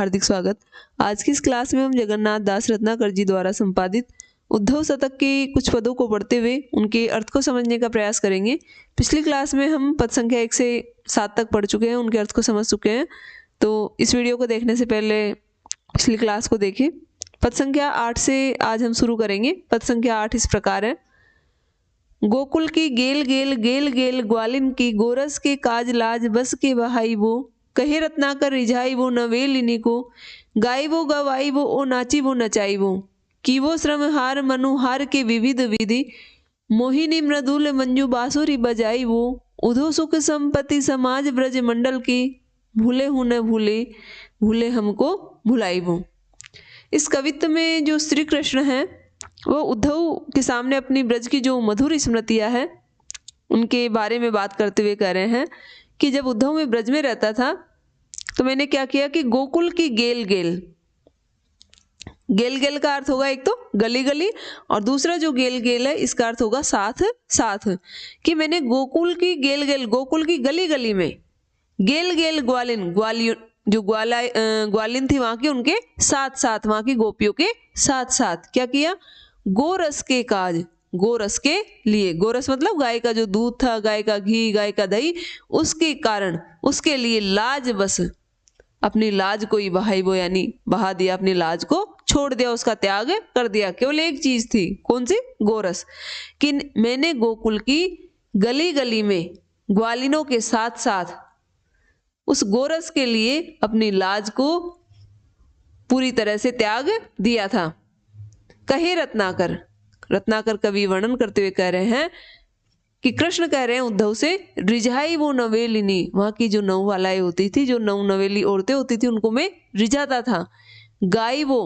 हार्दिक स्वागत। आज की इस क्लास में हम जगन्नाथ दास रत्नाकर जी द्वारा संपादित उद्धव शतक के कुछ पदों को पढ़ते हुए उनके अर्थ को समझने का प्रयास करेंगे। पिछली क्लास में हम पद संख्या 1 से 7 तक पढ़ चुके हैं, उनके अर्थ को समझ चुके हैं। तो इस वीडियो को देखने से पहले पिछली क्लास को देखें। पद संख्या 8 से आज हम शुरू करेंगे। पद संख्या 8 इस प्रकार है। गोकुल की गेल गेल गेल गेल ग्वालिन की गोरस के काज लाज बस के बहाई वो कहे रत्नाकर रिझाई वो नवेलिनी को गाई वो गवाई वो ओ नाची वो नचाई वो की वो श्रम हार मनुहार के विविध विधि मोहिनी मृदुल मंजू बांसुरी बजाई वो उधो सुख संपत्ति समाज ब्रज मंडल की भूले हूं न भूले भूले हमको भुलाई वो। इस कवित्व में जो श्री कृष्ण हैं वो उद्धव के सामने अपनी ब्रज की जो मधुर स्मृतियां हैं उनके बारे में बात करते हुए कह रहे हैं कि जब उद्धव में ब्रज में रहता था तो मैंने क्या किया कि गोकुल की गेल गेल, गेल गेल का अर्थ होगा एक तो गली गली और दूसरा जो गेल गेल है इसका अर्थ होगा साथ साथ, कि मैंने गोकुल की गेल गेल गोकुल की गली गली में गेल गेल ग्वालिन जो ग्वालिन थी वहां की उनके साथ साथ वहां की गोपियों के साथ साथ क्या किया, गोरस के काज, गोरस के लिए, गोरस मतलब गाय का जो दूध था, गाय का घी, गाय का दही, उसके कारण उसके लिए लाज बस अपनी लाज को ही बहाई वो, यानी बहा दिया, अपनी लाज को छोड़ दिया, उसका त्याग कर दिया। केवल एक चीज थी, कौन सी, गोरस, कि मैंने गोकुल की गली गली में ग्वालिनों के साथ साथ उस गोरस के लिए अपनी लाज को पूरी तरह से त्याग दिया था। कहे रत्नाकर, रत्नाकर कवि वर्णन करते हुए कह रहे हैं कि कृष्ण कह रहे हैं उद्धव से, रिझाई वो नवेलिनी, वहां की जो नववालाएं होती थी, जो नव नवेली औरतें होती थी, उनको मैं रिझाता था। गाई वो,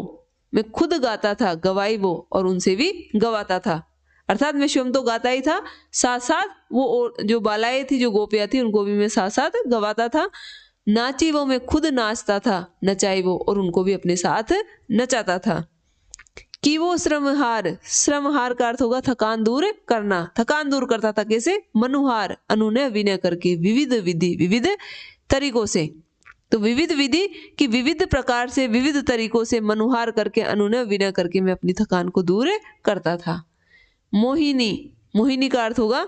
मैं खुद गाता था। गवाई वो, और उनसे भी गवाता था। अर्थात मैं स्वयं तो गाता ही था, साथ साथ वो जो बालाएं थी, जो गोपियां थी, उनको भी मैं साथ साथ गवाता था। नाची वो, मैं खुद नाचता था। नचाई वो, और उनको भी अपने साथ नचाता था। कि वो श्रमहार, श्रमहार का अर्थ होगा थकान दूर करना, थकान दूर करता था। कैसे, मनुहार, अनु ने अभिनय करके, विविध विधि, विविध तरीकों से। तो विविध विधि की विविध प्रकार से, विविध तरीकों से मनुहार करके, अनु ने अभिनय करके मैं अपनी थकान को दूर करता था। मोहिनी, मोहिनी का अर्थ होगा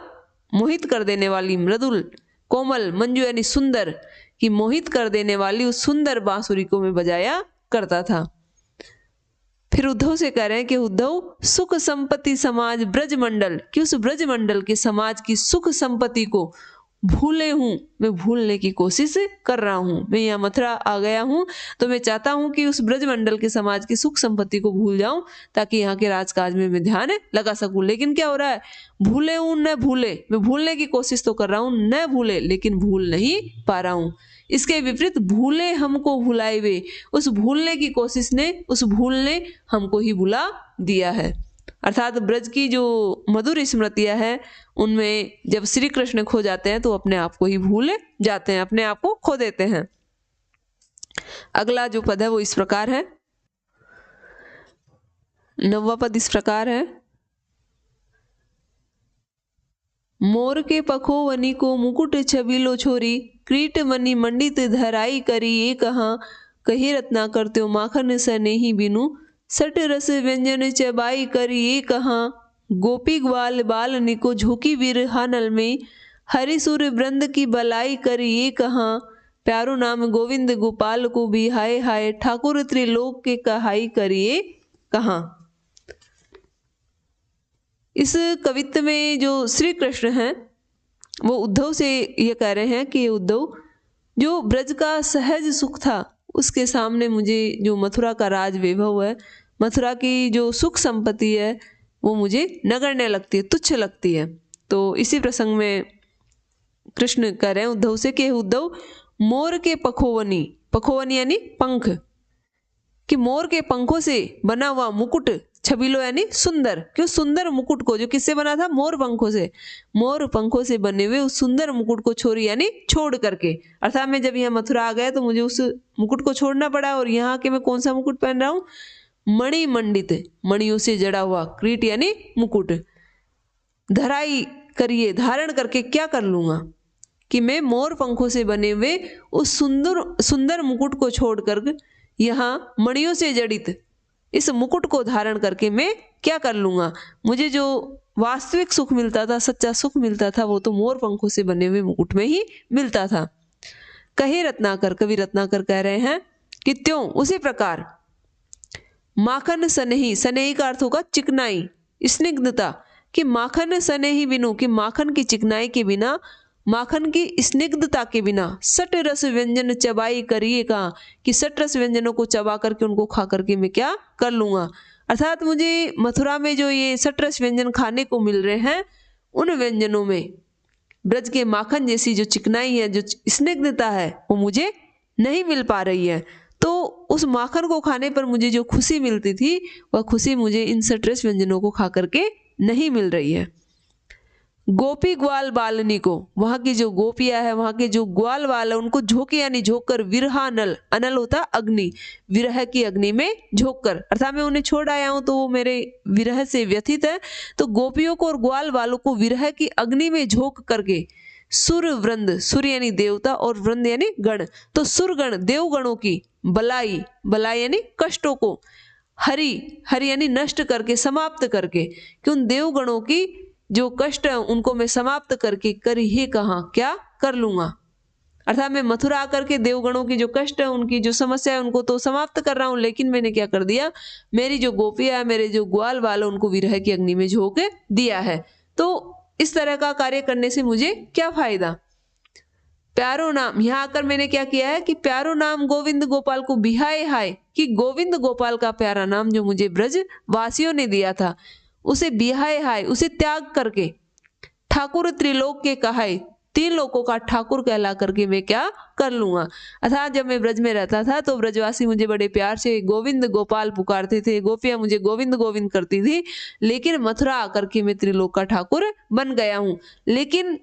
मोहित कर देने वाली, मृदुल, कोमल, मंजू यानी सुंदर, कि मोहित कर देने वाली उस सुंदर बांसुरी को मैं बजाया करता था। फिर उद्धव से कह रहे हैं कि उद्धव सुख संपत्ति समाज ब्रज मंडल, कि उस ब्रज मंडल के समाज की सुख संपत्ति को भूले हूं, मैं भूलने की कोशिश कर रहा हूं। मैं यहाँ मथुरा आ गया हूं तो मैं चाहता हूं कि उस ब्रज मंडल के समाज की सुख संपत्ति को भूल जाऊं ताकि यहाँ के राजकाज में मैं ध्यान लगा सकूं। लेकिन क्या हो रहा है, भूले हूं न भूले, मैं भूलने की कोशिश तो कर रहा हूं, न भूले, लेकिन भूल नहीं पा रहा हूं। इसके विपरीत भूले हमको भुलाए वे, उस भूलने की कोशिश ने, उस भूल ने हमको ही भुला दिया है। अर्थात ब्रज की जो मधुर स्मृतियां हैं उनमें जब श्री कृष्ण खो जाते हैं तो अपने आप को ही भूल जाते हैं, अपने आप को खो देते हैं। अगला जो पद है वो इस प्रकार है। 9वां पद इस प्रकार है। मोर के पखो वनी को मुकुट छबीलो छोरी क्रीट मनी मंडित धराई करी ये कहाँ कही रत्ना करते हो माखन सने ही बिनु सट रस व्यंजन चबाई करी ये कहाँ गोपी ग्वाल बाल निको झोंकी वीर हानल में हरिसुर वृंद की बलाई करी ये कहाँ प्यारो नाम गोविंद गोपाल को भी हाय हाय ठाकुर त्रिलोक के कहाई करिए कहाँ। इस कवित्व में जो श्री कृष्ण हैं वो उद्धव से ये कह रहे हैं कि उद्धव, जो ब्रज का सहज सुख था उसके सामने मुझे जो मथुरा का राज वैभव है, मथुरा की जो सुख संपत्ति है वो मुझे नगण्य लगती है, तुच्छ लगती है। तो इसी प्रसंग में कृष्ण कह रहे हैं उद्धव से कि उद्धव, मोर के पखोवनी, पखोवनी यानी पंख, कि मोर के पंखों से बना हुआ मुकुट, छबीलो यानी सुंदर, क्यों, सुंदर मुकुट को, जो किससे बना था, मोर पंखों से, मोर पंखों से बने हुए उस सुंदर मुकुट को छोड़ी यानी छोड़ करके। अर्थात मैं जब यहाँ मथुरा आ गया तो मुझे उस मुकुट को छोड़ना पड़ा, और यहाँ के मैं कौन सा मुकुट पहन रहा हूँ, मणि मंडित, मणियों से जड़ा हुआ, क्रीट यानी मुकुट, धराई करिए, धारण करके क्या कर लूंगा, कि मैं मोर पंखों से बने हुए उस सुंदर सुंदर मुकुट को छोड़कर यहाँ मणियों से जड़ित इस मुकुट को धारण करके मैं क्या कर लूंगा? मुझे जो वास्तविक सुख मिलता था, सच्चा सुख मिलता था, वो तो मोर पंखों से बने हुए मुकुट में ही मिलता था। कहे रत्नाकर, कवि रत्नाकर कह रहे हैं कि त्यों उसी प्रकार माखन सनेही, सनेही का अर्थ होगा चिकनाई, स्निग्धता, कि माखन सनेही बिनु, कि माखन की चिकनाई के बिना, माखन की स्निग्धता के बिना सट रस व्यंजन चबाई करिए का, कि सट रस व्यंजनों को चबा करके उनको खा करके मैं क्या कर लूंगा। अर्थात मुझे मथुरा में जो ये सट रस व्यंजन खाने को मिल रहे हैं, उन व्यंजनों में ब्रज के माखन जैसी जो चिकनाई है, जो स्निग्धता है, वो मुझे नहीं मिल पा रही है। तो उस माखन को खाने पर मुझे जो खुशी मिलती थी, वह खुशी मुझे इन सट रस व्यंजनों को खा करके नहीं मिल रही है। गोपी ग्वाल बालनी को, वहां की जो गोपियां है, वहां के जो ग्वाल बाल है, उनको झोंके यानी झोंक कर, विरहानल, अनल होता अग्नि, विरह की अग्नि में झोंक कर, अर्थात मैं उन्हें छोड़ आया हूं तो वो मेरे विरह से व्यथित है। तो गोपियों को और ग्वाल बालों को विरह की अग्नि में झोंक करके सुर वृंद, सुर यानी देवता और वृंद यानी गण, तो सुरगण देवगणों की बलाई, बलाई यानी कष्टों को, हरि, हरि यानी नष्ट करके, समाप्त करके, कि उन देवगणों की जो कष्ट है उनको मैं समाप्त करके कर ही कहाँ क्या कर लूंगा। अर्थात मैं मथुरा आकर के देवगणों की जो कष्ट है, उनकी जो समस्या है, उनको तो समाप्त कर रहा हूं, लेकिन मैंने क्या कर दिया, मेरी जो गोपियां है, मेरे जो ग्वाल बाल, उनको विरह की अग्नि में झोंक दिया है। तो इस तरह का कार्य करने से मुझे क्या फायदा। प्यारो नाम, यहां आकर मैंने क्या किया है कि प्यारो नाम गोविंद गोपाल को बिहाए हाय, कि गोविंद गोपाल का प्यारा नाम जो मुझे ब्रज वासियों ने दिया था, उसे बिहाए हाय, उसे त्याग करके ठाकुर त्रिलोक के कहाय, तीन लोकों का ठाकुर कहला करके मैं क्या कर लूंगा। अर्थात जब मैं ब्रज में रहता था तो ब्रजवासी मुझे बड़े प्यार से गोविंद गोपाल पुकारते थे, गोपियां मुझे गोविंद गोविंद करती थी, लेकिन मथुरा आकर के मैं त्रिलोक का ठाकुर बन गया हूं। लेकिन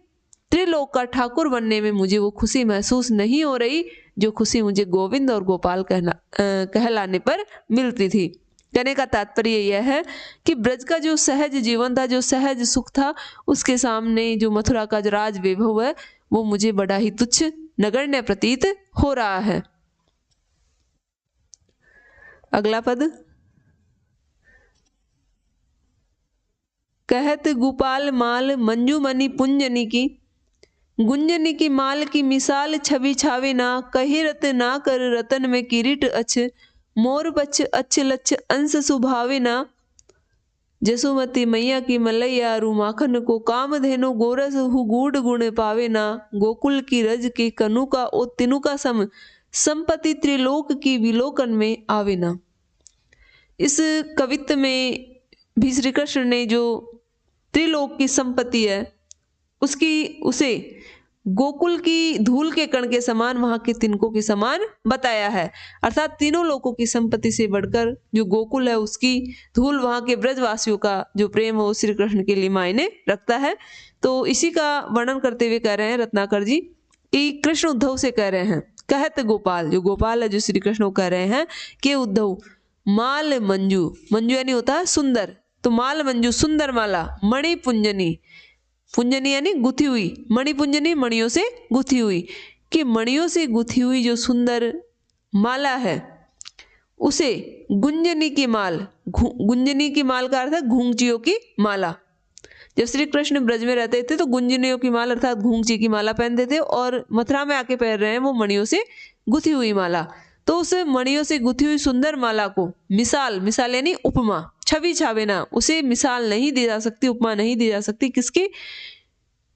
त्रिलोक का ठाकुर बनने में मुझे वो खुशी महसूस नहीं हो रही जो खुशी मुझे गोविंद और गोपाल कहलाने पर मिलती थी। कहने का तात्पर्य यह है कि ब्रज का जो सहज जीवन था, जो सहज सुख था, उसके सामने जो मथुरा का जो राज वैभव है, वो मुझे बड़ा ही तुच्छ नगण्य प्रतीत हो रहा है। अगला पद, कहत गोपाल माल मंजूमणि पुंजनी की, गुंजनी की माल की मिसाल छवि छावे ना, कही रत ना कर रतन में किरीट अच्छ, मोर बच्च अच्छ लच्छ अंश सुभावे ना, जसुमती मैया की मलैया रू माखन को, काम धेनु गोरस हु गूढ़ गुण पावे ना, गोकुल की रज के कनु का ओ तिनु का सम, संपत्ति त्रिलोक की विलोकन में आवे ना। इस कवित्व में भी श्री कृष्ण ने जो त्रिलोक की संपत्ति है उसे गोकुल की धूल के कण के समान, वहां के तिनकों के समान बताया है। अर्थात तीनों लोकों की संपत्ति से बढ़कर जो गोकुल है उसकी धूल, वहां के ब्रजवासियों का जो प्रेम है वो श्री कृष्ण के लिए मायने रखता है। तो इसी का वर्णन करते हुए कह रहे हैं रत्नाकर जी कि कृष्ण उद्धव से कह रहे हैं, कहत गोपाल, जो गोपाल है जो श्री कृष्ण को कह रहे हैं कि उद्धव माल मंजू, मंजू यानी होता है सुंदर, तो माल मंजू सुंदर माला, मणि पुंजनी, पुंजनी यानी गुथी हुई, मणि पुंजनी मणियों से गुथी हुई, कि मणियों से गुथी हुई जो सुंदर माला है उसे गुंजनी की माल, गुंजनी की माल का अर्थ है घूंघचियों की माला। जब श्री कृष्ण ब्रज में रहते थे तो गुंजनियों की माला अर्थात घूंघची की माला पहनते थे, और मथुरा में आके पहन रहे हैं वो मणियों से गुथी हुई माला। तो उस मणियों से गुथी हुई सुंदर माला को मिसाल, मिसाल यानी उपमा, छवि छावे ना, उसे मिसाल नहीं दी जा सकती, उपमा नहीं दी जा सकती, किसकी,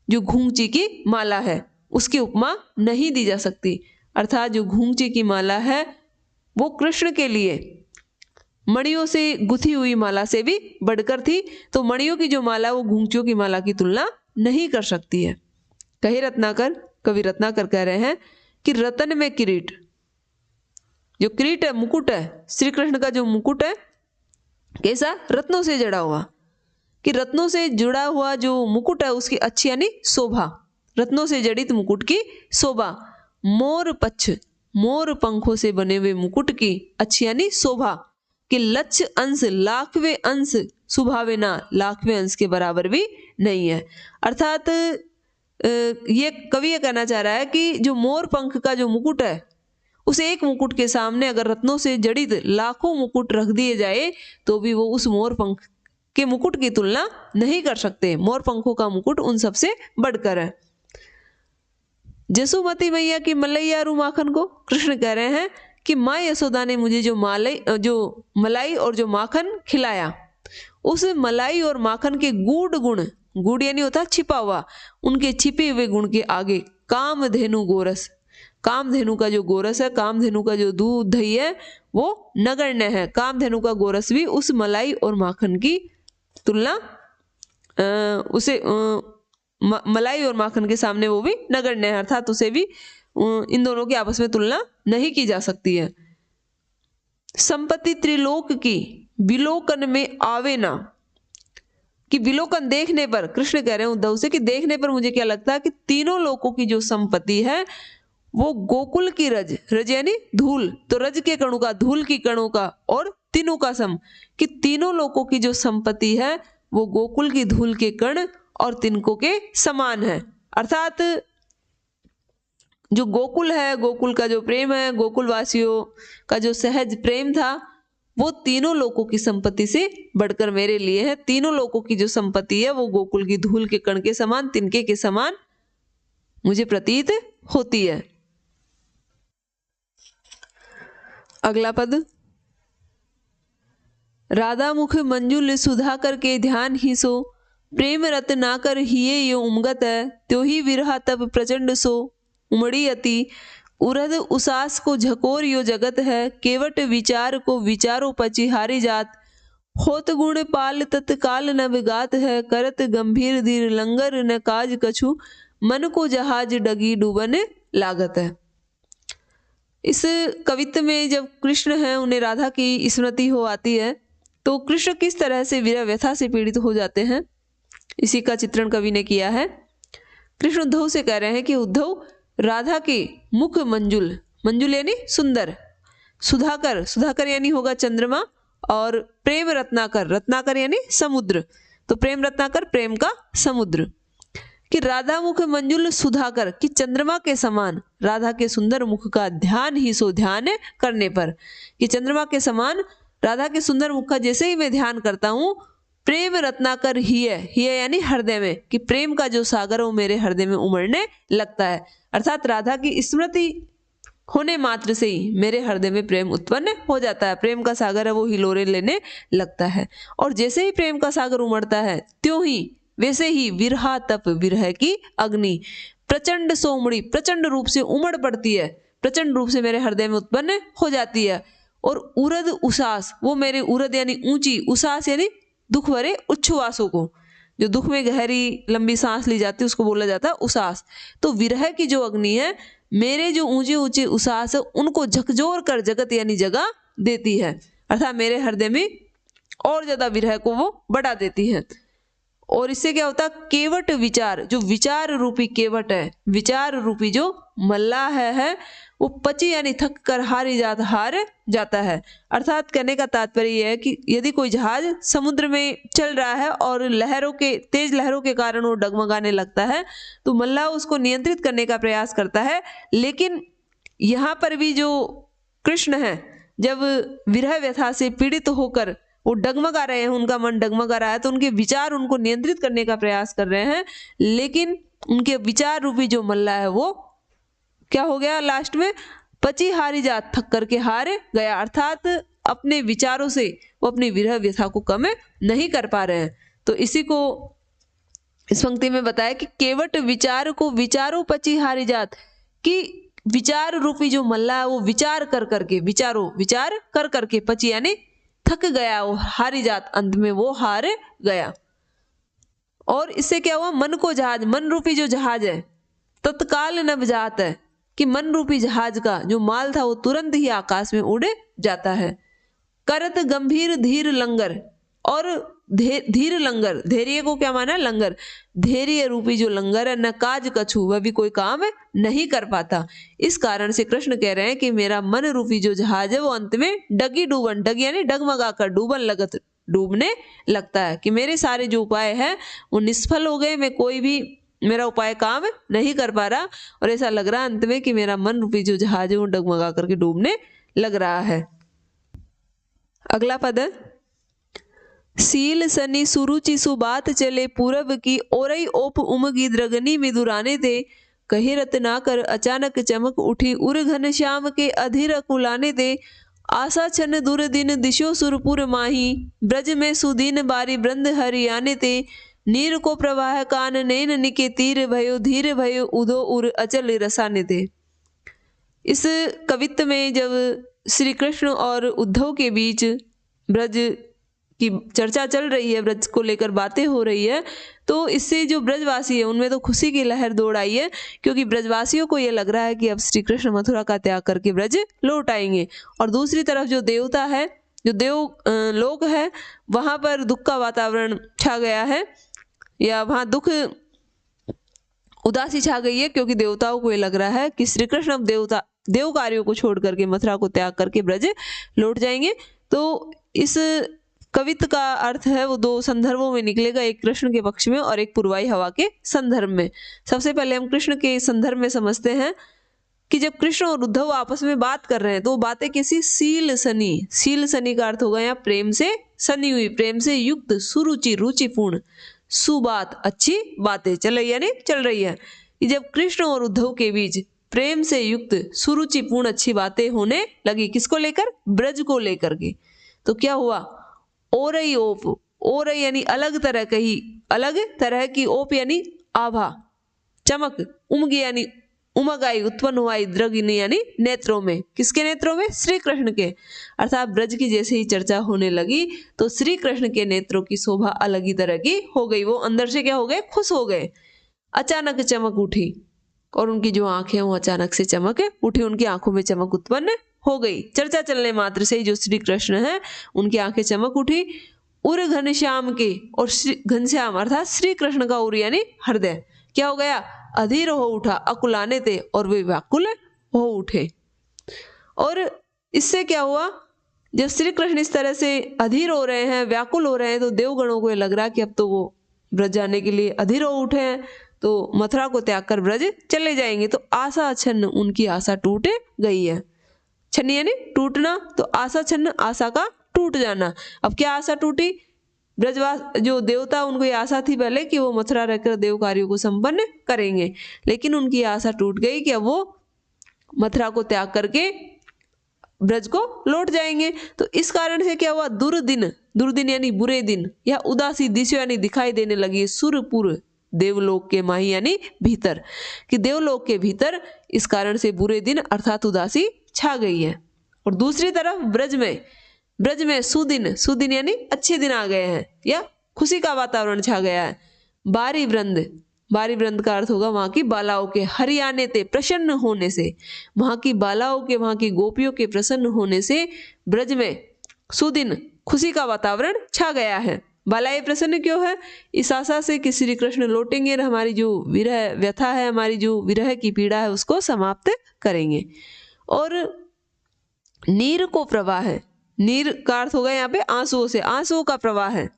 जो घूंघची की माला है उसकी उपमा नहीं दी जा सकती। अर्थात जो घूंघची की माला है वो कृष्ण के लिए मणियों से गुथी हुई माला से भी बढ़कर थी, तो मणियों की जो माला वो घूंघचियों की माला की तुलना नहीं कर सकती है। कही रत्नाकर, कवि रत्नाकर कह रहे हैं कि रतन में किरीट, जो किरीट है, मुकुट है, श्री कृष्ण का जो मुकुट है कैसा, रत्नों से जड़ा हुआ, कि रत्नों से जुड़ा हुआ जो मुकुट है उसकी अच्छी यानी शोभा, रत्नों से जड़ित मुकुट की शोभा, मोर पक्ष, मोर पंखों से बने हुए मुकुट की अच्छी यानी शोभा, कि लक्ष्य अंश, लाखवें अंश, सुभावे ना, लाखवें अंश के बराबर भी नहीं है। अर्थात ये कवि ये कहना चाह रहा है कि जो मोर पंख का जो मुकुट है उस एक मुकुट के सामने अगर रत्नों से जड़ित लाखों मुकुट रख दिए जाए तो भी वो उस मोर पंख के मुकुट की तुलना नहीं कर सकते। मोर पंखों का मुकुट उन सबसे बढ़कर है। जसुमती मैया की मलैया माखन को कृष्ण कह रहे हैं कि माँ यशोदा ने मुझे जो मलाई और जो माखन खिलाया, उस मलाई और माखन के गूढ़ गुण, गूढ़ यानी होता छिपा हुआ, उनके छिपे हुए गुण के आगे कामधेनु गोरस, कामधेनु का जो गोरस है, कामधेनु का जो दूध दही है वो नगण्य है। कामधेनु का गोरस भी उस मलाई और माखन की तुलना मलाई और माखन के सामने वो भी नगण्य है, अर्थात उसे भी इन दोनों की आपस में तुलना नहीं की जा सकती है। संपत्ति त्रिलोक की विलोकन में आवे ना, कि विलोकन देखने पर, कृष्ण कह रहे हैं उद्धव से कि देखने पर मुझे क्या लगता है कि तीनों लोकों की जो संपत्ति है वो गोकुल की रज, रज यानी धूल, तो रज के कणों का, धूल की कणों का और तीनों का सम, कि तीनों लोकों की जो संपत्ति है वो गोकुल की धूल के कण और तिनकों के समान है। अर्थात जो गोकुल है, गोकुल का जो प्रेम है, गोकुल वासियों का जो सहज प्रेम था, वो तीनों लोकों की संपत्ति से बढ़कर मेरे लिए है। तीनों लोकों की जो संपत्ति है वो गोकुल की धूल के कण के समान, तिनके के समान मुझे प्रतीत होती है। अगला पद, राधा मुख मंजुल सुधाकर के ध्यान ही सो, प्रेम रत ना कर हिये यो उमगत है, त्यो ही विरहा तब प्रचंड सो उमड़ी अति, उरद उसास को झकोर यो जगत है, केवट विचार को विचारो पचिहारी जात, होत गुण पाल तत्काल न विगात है, करत गंभीर धीर लंगर न काज कछु, मन को जहाज डगी डूबन लागत है। इस कवित्व में जब कृष्ण है उन्हें राधा की स्मृति हो आती है तो कृष्ण किस तरह से विरह व्यथा से पीड़ित हो जाते हैं, इसी का चित्रण कवि ने किया है। कृष्ण उद्धव से कह रहे हैं कि उद्धव, राधा के मुख मंजुल, मंजुल यानी सुंदर, सुधाकर, सुधाकर यानी होगा चंद्रमा, और प्रेम रत्नाकर, रत्नाकर यानी समुद्र, तो प्रेम रत्नाकर प्रेम का समुद्र, कि राधा मुख मंजुल सुधाकर, कि चंद्रमा के समान राधा के सुंदर मुख का ध्यान ही सो, ध्यान करने पर, कि चंद्रमा के समान राधा के सुंदर मुख का जैसे ही मैं ध्यान करता हूँ, प्रेम रत्नाकर ही है यानी हृदय में, कि प्रेम का जो सागर वो मेरे हृदय में उमड़ने लगता है। अर्थात राधा की स्मृति होने मात्र से ही मेरे हृदय में प्रेम उत्पन्न हो जाता है, प्रेम का सागर है वो हिलोरे लेने लगता है, और जैसे ही प्रेम का सागर उमड़ता है त्यों ही वैसे ही विरहा तप, विरह की अग्नि प्रचंड सोमड़ी, प्रचंड रूप से उमड़ पड़ती है, प्रचंड रूप से मेरे हृदय में उत्पन्न हो जाती है, और उरद उसास, वो मेरे उरद यानी ऊंची, उसास यानी दुख भरे उच्छ्वासों को, जो दुख में गहरी लंबी सांस ली जाती है उसको बोला जाता है उसास। तो विरह की जो अग्नि है, मेरे जो ऊंचे ऊंचे उसास है उनको झकझोर कर जगत यानी जगह देती है, अर्थात मेरे हृदय में और ज्यादा विरह को वो बढ़ा देती है। और इससे क्या होता है, केवट विचार, जो विचार रूपी केवट है, विचार रूपी जो मल्लाह है वो पची यानी थक कर हार जाता है। अर्थात कहने का तात्पर्य यह है कि यदि कोई जहाज समुद्र में चल रहा है और तेज लहरों के कारण वो डगमगाने लगता है तो मल्लाह उसको नियंत्रित करने का प्रयास करता है, लेकिन यहाँ पर भी जो कृष्ण है जब विरह व्यथा से पीड़ित होकर वो डगमगा रहे हैं, उनका मन डगमगा रहा है, तो उनके विचार उनको नियंत्रित करने का प्रयास कर रहे हैं, लेकिन उनके विचार रूपी जो मल्लाह है वो क्या हो गया, लास्ट में पची हारी जात, थक करके हार गया। अर्थात अपने विचारों से वो अपनी विरह व्यथा को कम नहीं कर पा रहे हैं। तो इसी को इस पंक्ति में बताया कि केवट विचार को विचारो पची हारी जात, कि विचार रूपी जो मल्लाह है वो विचार कर करके पची यानी थक गया, वो हारी जात, अंत में वो हार गया। और इससे क्या हुआ, मन को जहाज, मन रूपी जो जहाज है तत्काल नभ जात है, कि मन रूपी जहाज का जो माल था वो तुरंत ही आकाश में उड़ जाता है। करत गंभीर धीर लंगर, और धीर लंगर, धैर्य को क्या माना, लंगर, धैर्य रूपी जो लंगर है न काज कछु, वह भी कोई काम नहीं कर पाता। इस कारण से कृष्ण कह रहे हैं कि मेरा मन रूपी जो जहाज है वो अंत में डगी डूबन, डगी यानी डगमगा कर, डूबने लगता है, कि मेरे सारे जो उपाय हैं वो निष्फल हो गए, मैं कोई भी मेरा उपाय काम नहीं कर पा रहा और ऐसा लग रहा अंत में कि मेरा मन रूपी जो जहाज है वो डगमगा करके डूबने लग रहा है। अगला पद है, सील सनी सुरुचि सुबात चले पूरब की, ओरई ओप उमगी द्रगनी मिदुराने थे, कही रत्ना कर अचानक चमक उठी, उर घन श्याम के अधीर कुलाने थे, आशा छन दूर दिन दिशो सुरपुर माही, ब्रज में सुदीन बारी वृंद हरियाने थे, नीर को प्रवाह कान नैन निके तीर भयो, धीर भयो उदो उर अचल रसाने थे। इस कवित्व में जब श्री कृष्ण और उद्धव के बीच ब्रज की चर्चा चल रही है, ब्रज को लेकर बातें हो रही है, तो इससे जो ब्रजवासी है उनमें तो खुशी की लहर दौड़ आई है, क्योंकि ब्रजवासियों को ये लग रहा है कि अब श्री कृष्ण मथुरा का त्याग करके ब्रज लौट आएंगे। और दूसरी तरफ जो देवता है, जो देव लोक है, वहां पर दुख का वातावरण छा गया है, या वहां दुख उदासी छा गई है, क्योंकि देवताओं को ये लग रहा है कि श्री कृष्ण अब देव कार्यों को छोड़ करके मथुरा को त्याग करके ब्रज लौट जाएंगे। तो इस कवित्व का अर्थ है वो दो संदर्भों में निकलेगा, एक कृष्ण के पक्ष में और एक पूर्वाई हवा के संदर्भ में। सबसे पहले हम कृष्ण के संदर्भ में समझते हैं कि जब कृष्ण और उद्धव आपस में बात कर रहे हैं तो बातें कैसी, सील सनी, सील सनी का अर्थ होगा यहाँ प्रेम से सनी हुई, प्रेम से युक्त, सुरुचि रुचिपूर्ण, सुबात अच्छी बातें चल रही है, यानी चल रही है। जब कृष्ण और उद्धव के बीच प्रेम से युक्त सुरुचिपूर्ण अच्छी बातें होने लगी, किसको लेकर, ब्रज को लेकर के, तो क्या हुआ, ओरई ओप, ओरई यानी अलग तरह की, ओप यानी आभा, चमक, उमगी यानी उमग आई, उत्पन्न हुआ, द्रगिनी यानी नेत्रों में, किसके नेत्रों में, श्री कृष्ण के। अर्थात ब्रज की जैसे ही चर्चा होने लगी तो श्री कृष्ण के नेत्रों की शोभा अलग ही तरह की हो गई, वो अंदर से क्या हो गए, खुश हो गए। अचानक चमक उठी और उनकी जो आंखें वो अचानक से चमक उठी, उनकी आंखों में चमक उत्पन्न हो गई। चर्चा चलने मात्र से ही जो श्री कृष्ण है उनकी आंखें चमक उठी। उर घनश्याम के, और घनश्याम अर्थात श्री कृष्ण का उर यानी हृदय क्या हो गया, अधीर हो उठा, अकुलाने थे, और वे व्याकुल हो उठे। और इससे क्या हुआ, जब श्री कृष्ण इस तरह से अधीर हो रहे हैं, व्याकुल हो रहे हैं, तो देवगणों को ये लग रहा कि अब तो वो ब्रज जाने के लिए अधीर हो उठे हैं, तो मथुरा को त्याग कर ब्रज चले जाएंगे। तो आशा छन्न, उनकी आशा टूट गई है। छन्न यानी टूटना, तो आशा छन्न, आशा का टूट जाना। अब क्या आशा टूटी, ब्रजवास जो देवता, उनको ये आशा थी पहले कि वो मथुरा रहकर देव कार्यों को संपन्न करेंगे, लेकिन उनकी आशा टूट गई कि अब वो मथुरा को त्याग करके ब्रज को लौट जाएंगे। तो इस कारण से क्या हुआ, दुर्दिन, दुर्दिन यानी बुरे दिन, या उदासी, दिशो यानी दिखाई देने लगी, सुरपुर देवलोक के माही यानी भीतर, कि देवलोक के भीतर इस कारण से बुरे दिन अर्थात उदासी छा गई है। और दूसरी तरफ ब्रज में सुदिन, सुदिन यानी अच्छे दिन आ गए हैं, या खुशी का वातावरण छा गया है। बारी वृंद, बारी वृंद का अर्थ होगा वहां की बालाओं के, हरियाने ते, प्रसन्न होने से, वहां की बालाओं के, वहां की गोपियों के प्रसन्न होने से ब्रज में सुदिन, खुशी का वातावरण छा गया है। बालाएं प्रसन्न क्यों है, इस आशा से कि श्री कृष्ण लौटेंगे और हमारी जो विरह व्यथा है, हमारी जो विरह की पीड़ा है उसको समाप्त करेंगे। और नीर को प्रवाह है, नीर का अर्थ होगा यहाँ पे आंसुओं से, आंसुओं का प्रवाह है,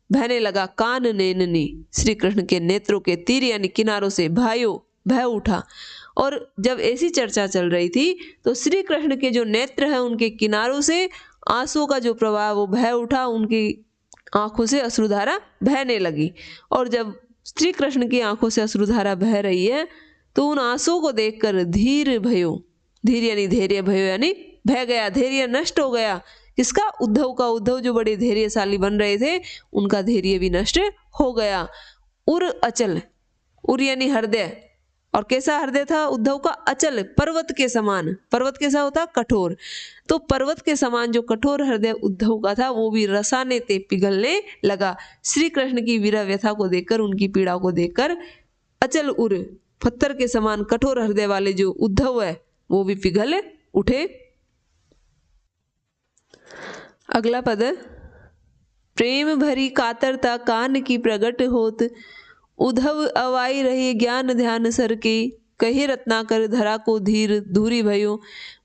बहने लगा। कान नैननी, श्री कृष्ण के नेत्रों के तीर यानी किनारों से भाइयों भय उठा। और जब ऐसी चर्चा चल रही थी तो श्री कृष्ण के जो नेत्र है उनके किनारों से आंसुओं का जो प्रवाह वो भय उठा, उनकी आंखों से अश्रुधारा बहने लगी। और जब श्री कृष्ण की आंखों से अश्रुधारा बह रही है तो उन आंसुओं को देखकर धीर भयो, धीर यानी धैर्य, भयो यानी बह गया, धैर्य नष्ट हो गया। किसका, उद्धव का। उद्धव जो बड़े धैर्यशाली बन रहे थे उनका धैर्य भी नष्ट हो गया। उर अचल, उर यानी हृदय, और कैसा हृदय था उद्धव का, अचल, पर्वत के समान। पर्वत कैसा होता, कठोर। तो पर्वत के समान जो कठोर हृदय उद्धव का था वो भी रसाने ते, पिघलने लगा। श्री कृष्ण की विरह व्यथा को देखकर, उनकी पीड़ा को देखकर अचल उर, पत्थर के समान कठोर हृदय वाले जो उद्धव है वो भी पिघल उठे। अगला पद, प्रेम भरी कातरता कान की प्रगट होत, उद्धव अवाई रहे ज्ञान ध्यान सर के, कहे रत्नाकर धरा को धीर धूरी भयो,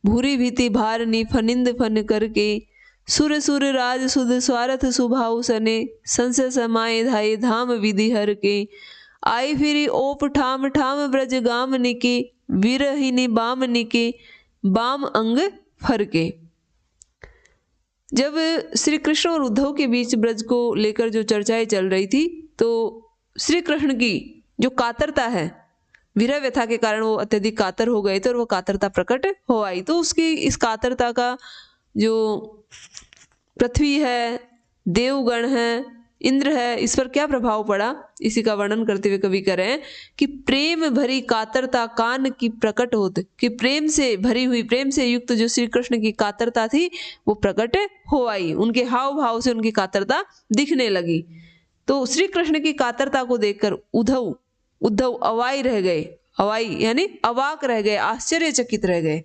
भूरी भीति भारनी फनिंद फन करके, सुर सुर राज सुध स्वार्थ सुभाव सने, संशय समाये धाये धाम विधि हर के, आई फिरी ओप ठाम ठाम ब्रज गाम निके, विरहिनी बाम निके, बाम अंग फरके। जब श्री कृष्ण और उद्धव के बीच ब्रज को लेकर जो चर्चाएं चल रही थी, तो श्री कृष्ण की जो कातरता है, विरह व्यथा के कारण वो अत्यधिक कातर हो गए थे और वो कातरता प्रकट हो आई। तो उसकी इस कातरता का जो पृथ्वी है, देवगण है, इंद्र है, इस पर क्या प्रभाव पड़ा, इसी का वर्णन करते हुए कवि कह रहे हैं कि प्रेम भरी कातरता कान की प्रकट होत, कि प्रेम से भरी हुई, प्रेम से युक्त जो श्री कृष्ण की कातरता थी वो प्रकट हो आई, उनके हाव भाव से उनकी कातरता दिखने लगी। तो श्री कृष्ण की कातरता को देखकर उद्धव अवाई रह गए, अवाई यानी अवाक रह गए, आश्चर्यचकित रह गए।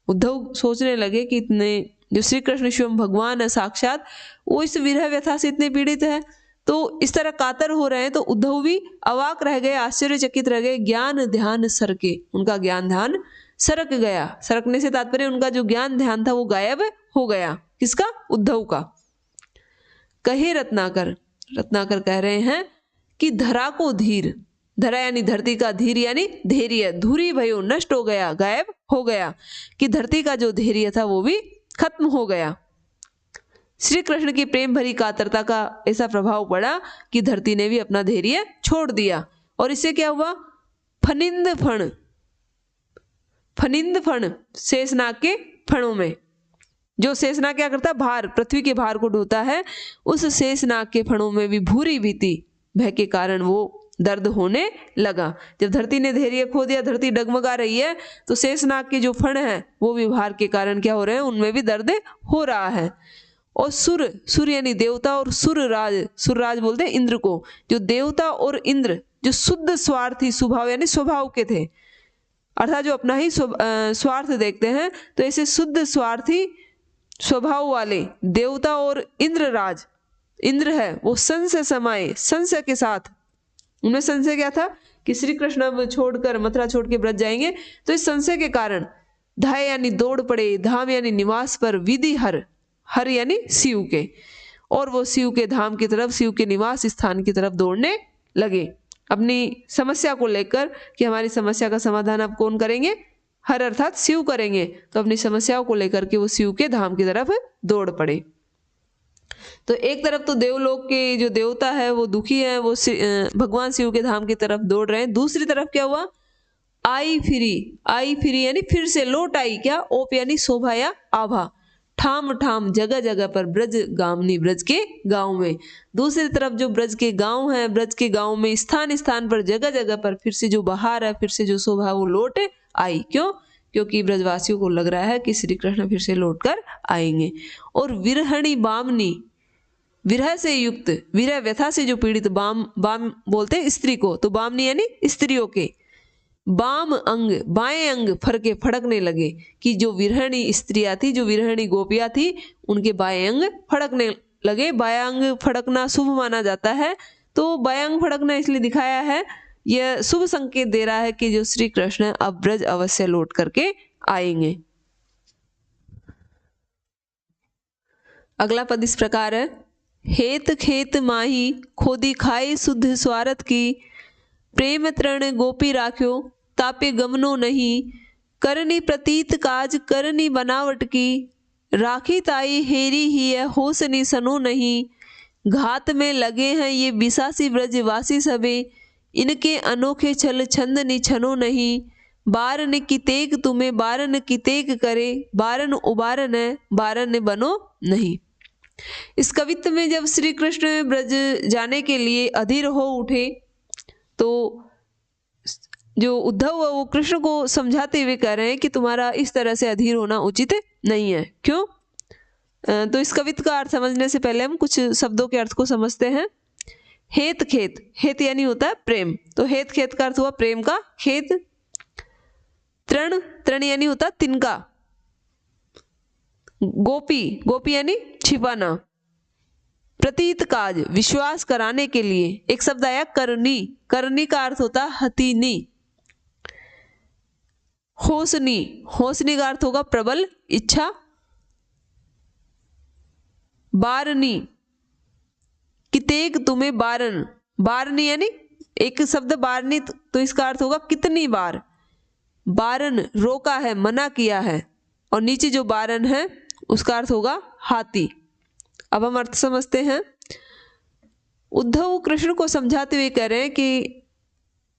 उद्धव सोचने लगे कि इतने जो श्री कृष्ण स्वयं भगवान है साक्षात, वो इस विरह व्यथा से इतने पीड़ित है, तो इस तरह कातर हो रहे हैं, तो उद्धव भी अवाक रह गए, आश्चर्यचकित रह गए। ज्ञान ध्यान सरके, उनका ज्ञान ध्यान सरक गया। सरकने से तात्पर्य उनका जो ज्ञान ध्यान था वो गायब हो गया। किसका? उद्धव का। कहे रत्नाकर, रत्नाकर कह रहे हैं कि धरा को धीर, धरा यानी धरती का, धीर यानी धैर्य, धूरी भयो नष्ट हो गया, गायब हो गया, कि धरती का जो धैर्य था वो भी खत्म हो गया। श्री कृष्ण की प्रेम भरी कातरता का ऐसा प्रभाव पड़ा कि धरती ने भी अपना धैर्य छोड़ दिया। और इससे क्या हुआ? फनिंद फण, फनिंद फण शेषनाग के फणों में, जो शेषनाग क्या करता है, भार, पृथ्वी के भार को ढोता है, उस शेषनाग के फणों में भी भूरी भीति भय के कारण वो दर्द होने लगा। जब धरती ने धैर्य खो दिया, धरती डगमगा रही है, तो शेषनाग के जो फण हैं वो भी भार के कारण क्या हो रहे हैं, उनमें भी दर्द हो रहा है। और सुर यानी देवता और सुरराज बोलते हैं इंद्र को, जो देवता और इंद्र जो शुद्ध स्वार्थी स्वभाव यानी स्वभाव के थे, अर्थात जो अपना ही स्वार्थ देखते हैं, तो ऐसे शुद्ध स्वार्थी स्वभाव वाले देवता और इंद्रराज, इंद्र है वो संशय समाये, संशय के साथ, उनमें संशय क्या था कि श्री कृष्ण अब छोड़कर मथुरा छोड़ के ब्रज जाएंगे, तो इस संशय के कारण धाय यानी दौड़ पड़े, धाम यानी निवास पर, विधि हर, हर यानी शिव के, और वो शिव के धाम की तरफ, शिव के निवास स्थान की तरफ दौड़ने लगे अपनी समस्या को लेकर, कि हमारी समस्या का समाधान अब कौन करेंगे, हर अर्थात शिव करेंगे। तो अपनी समस्याओं को लेकर के वो शिव के धाम की तरफ दौड़ पड़े। तो एक तरफ तो देवलोक के जो देवता है वो दुखी है, वो भगवान शिव के धाम की तरफ दौड़ रहे हैं। दूसरी तरफ क्या हुआ? आई फिरी यानी फिर से लौट आई, क्या? ओप यानी शोभा या आभा, ठाम ठाम जगह जगह पर, ब्रज गामनी ब्रज के गांव में। दूसरी तरफ जो ब्रज के गांव है, ब्रज के गांव में स्थान स्थान पर, जगह जगह पर फिर से जो बहार है, फिर से जो शोभा वो लौट आई। क्यों? क्योंकि ब्रजवासियों को लग रहा है कि श्री कृष्ण फिर से लौट कर आएंगे। और विरहणी बामनी, विरह से युक्त, विरह व्यथा से जो पीड़ित, बाम बोलते हैं स्त्री को, तो बामनी यानी स्त्रियों के, बाम अंग बाएं अंग फरके फड़कने लगे, कि जो विरहणी स्त्रियां थी, जो विरहणी गोपियां थी, उनके बाएं अंग फड़कने लगे। बायां अंग फड़कना शुभ माना जाता है, तो बायां अंग फड़कना इसलिए दिखाया है, यह शुभ संकेत दे रहा है कि जो श्री कृष्ण अब ब्रज अवश्य लौट करके आएंगे। अगला पद इस प्रकार है, हेत खेत माही खोदी खाई शुद्ध स्वार्थ की, प्रेम तृण गोपी राख्यो तापे गमनो नहीं, करनी प्रतीत काज करनी बनावट की, राखी ताई हेरी ही है होसनी सनो नहीं, घात में लगे हैं ये बिसासी ब्रजवासी सबे, इनके अनोखे छल छंद नि छनो नहीं, बारन की तेग तुम्हें बारन की तेग करे, बारन उबारन है बारन बनो नहीं। इस कवित्व में जब श्री कृष्ण ब्रज जाने के लिए अधीर हो उठे, तो जो उद्धव है वो कृष्ण को समझाते हुए कह रहे हैं कि तुम्हारा इस तरह से अधीर होना उचित नहीं है। क्यों? तो इस कवित्व का अर्थ समझने से पहले हम कुछ शब्दों के अर्थ को समझते हैं। हेत खेत, हेत यानी होता है प्रेम, तो हेत खेत का अर्थ हुआ प्रेम का खेत। तृण, तृण यानी होता तिनका। गोपी, गोपी यानी छिपाना। प्रतीत काज, विश्वास कराने के लिए। एक शब्द आया करनी, करनी का अर्थ होता हथिनी। होसनी, होसनी का अर्थ होगा प्रबल इच्छा। बारनी, कितेक तुम्हें बारन, बारनी यानी एक शब्द बारनित, तो इसका अर्थ होगा कितनी बार। बारन रोका है, मना किया है, और नीचे जो बारन है उसका अर्थ होगा हाथी। अब हम अर्थ समझते हैं। उद्धव कृष्ण को समझाते हुए कह रहे हैं कि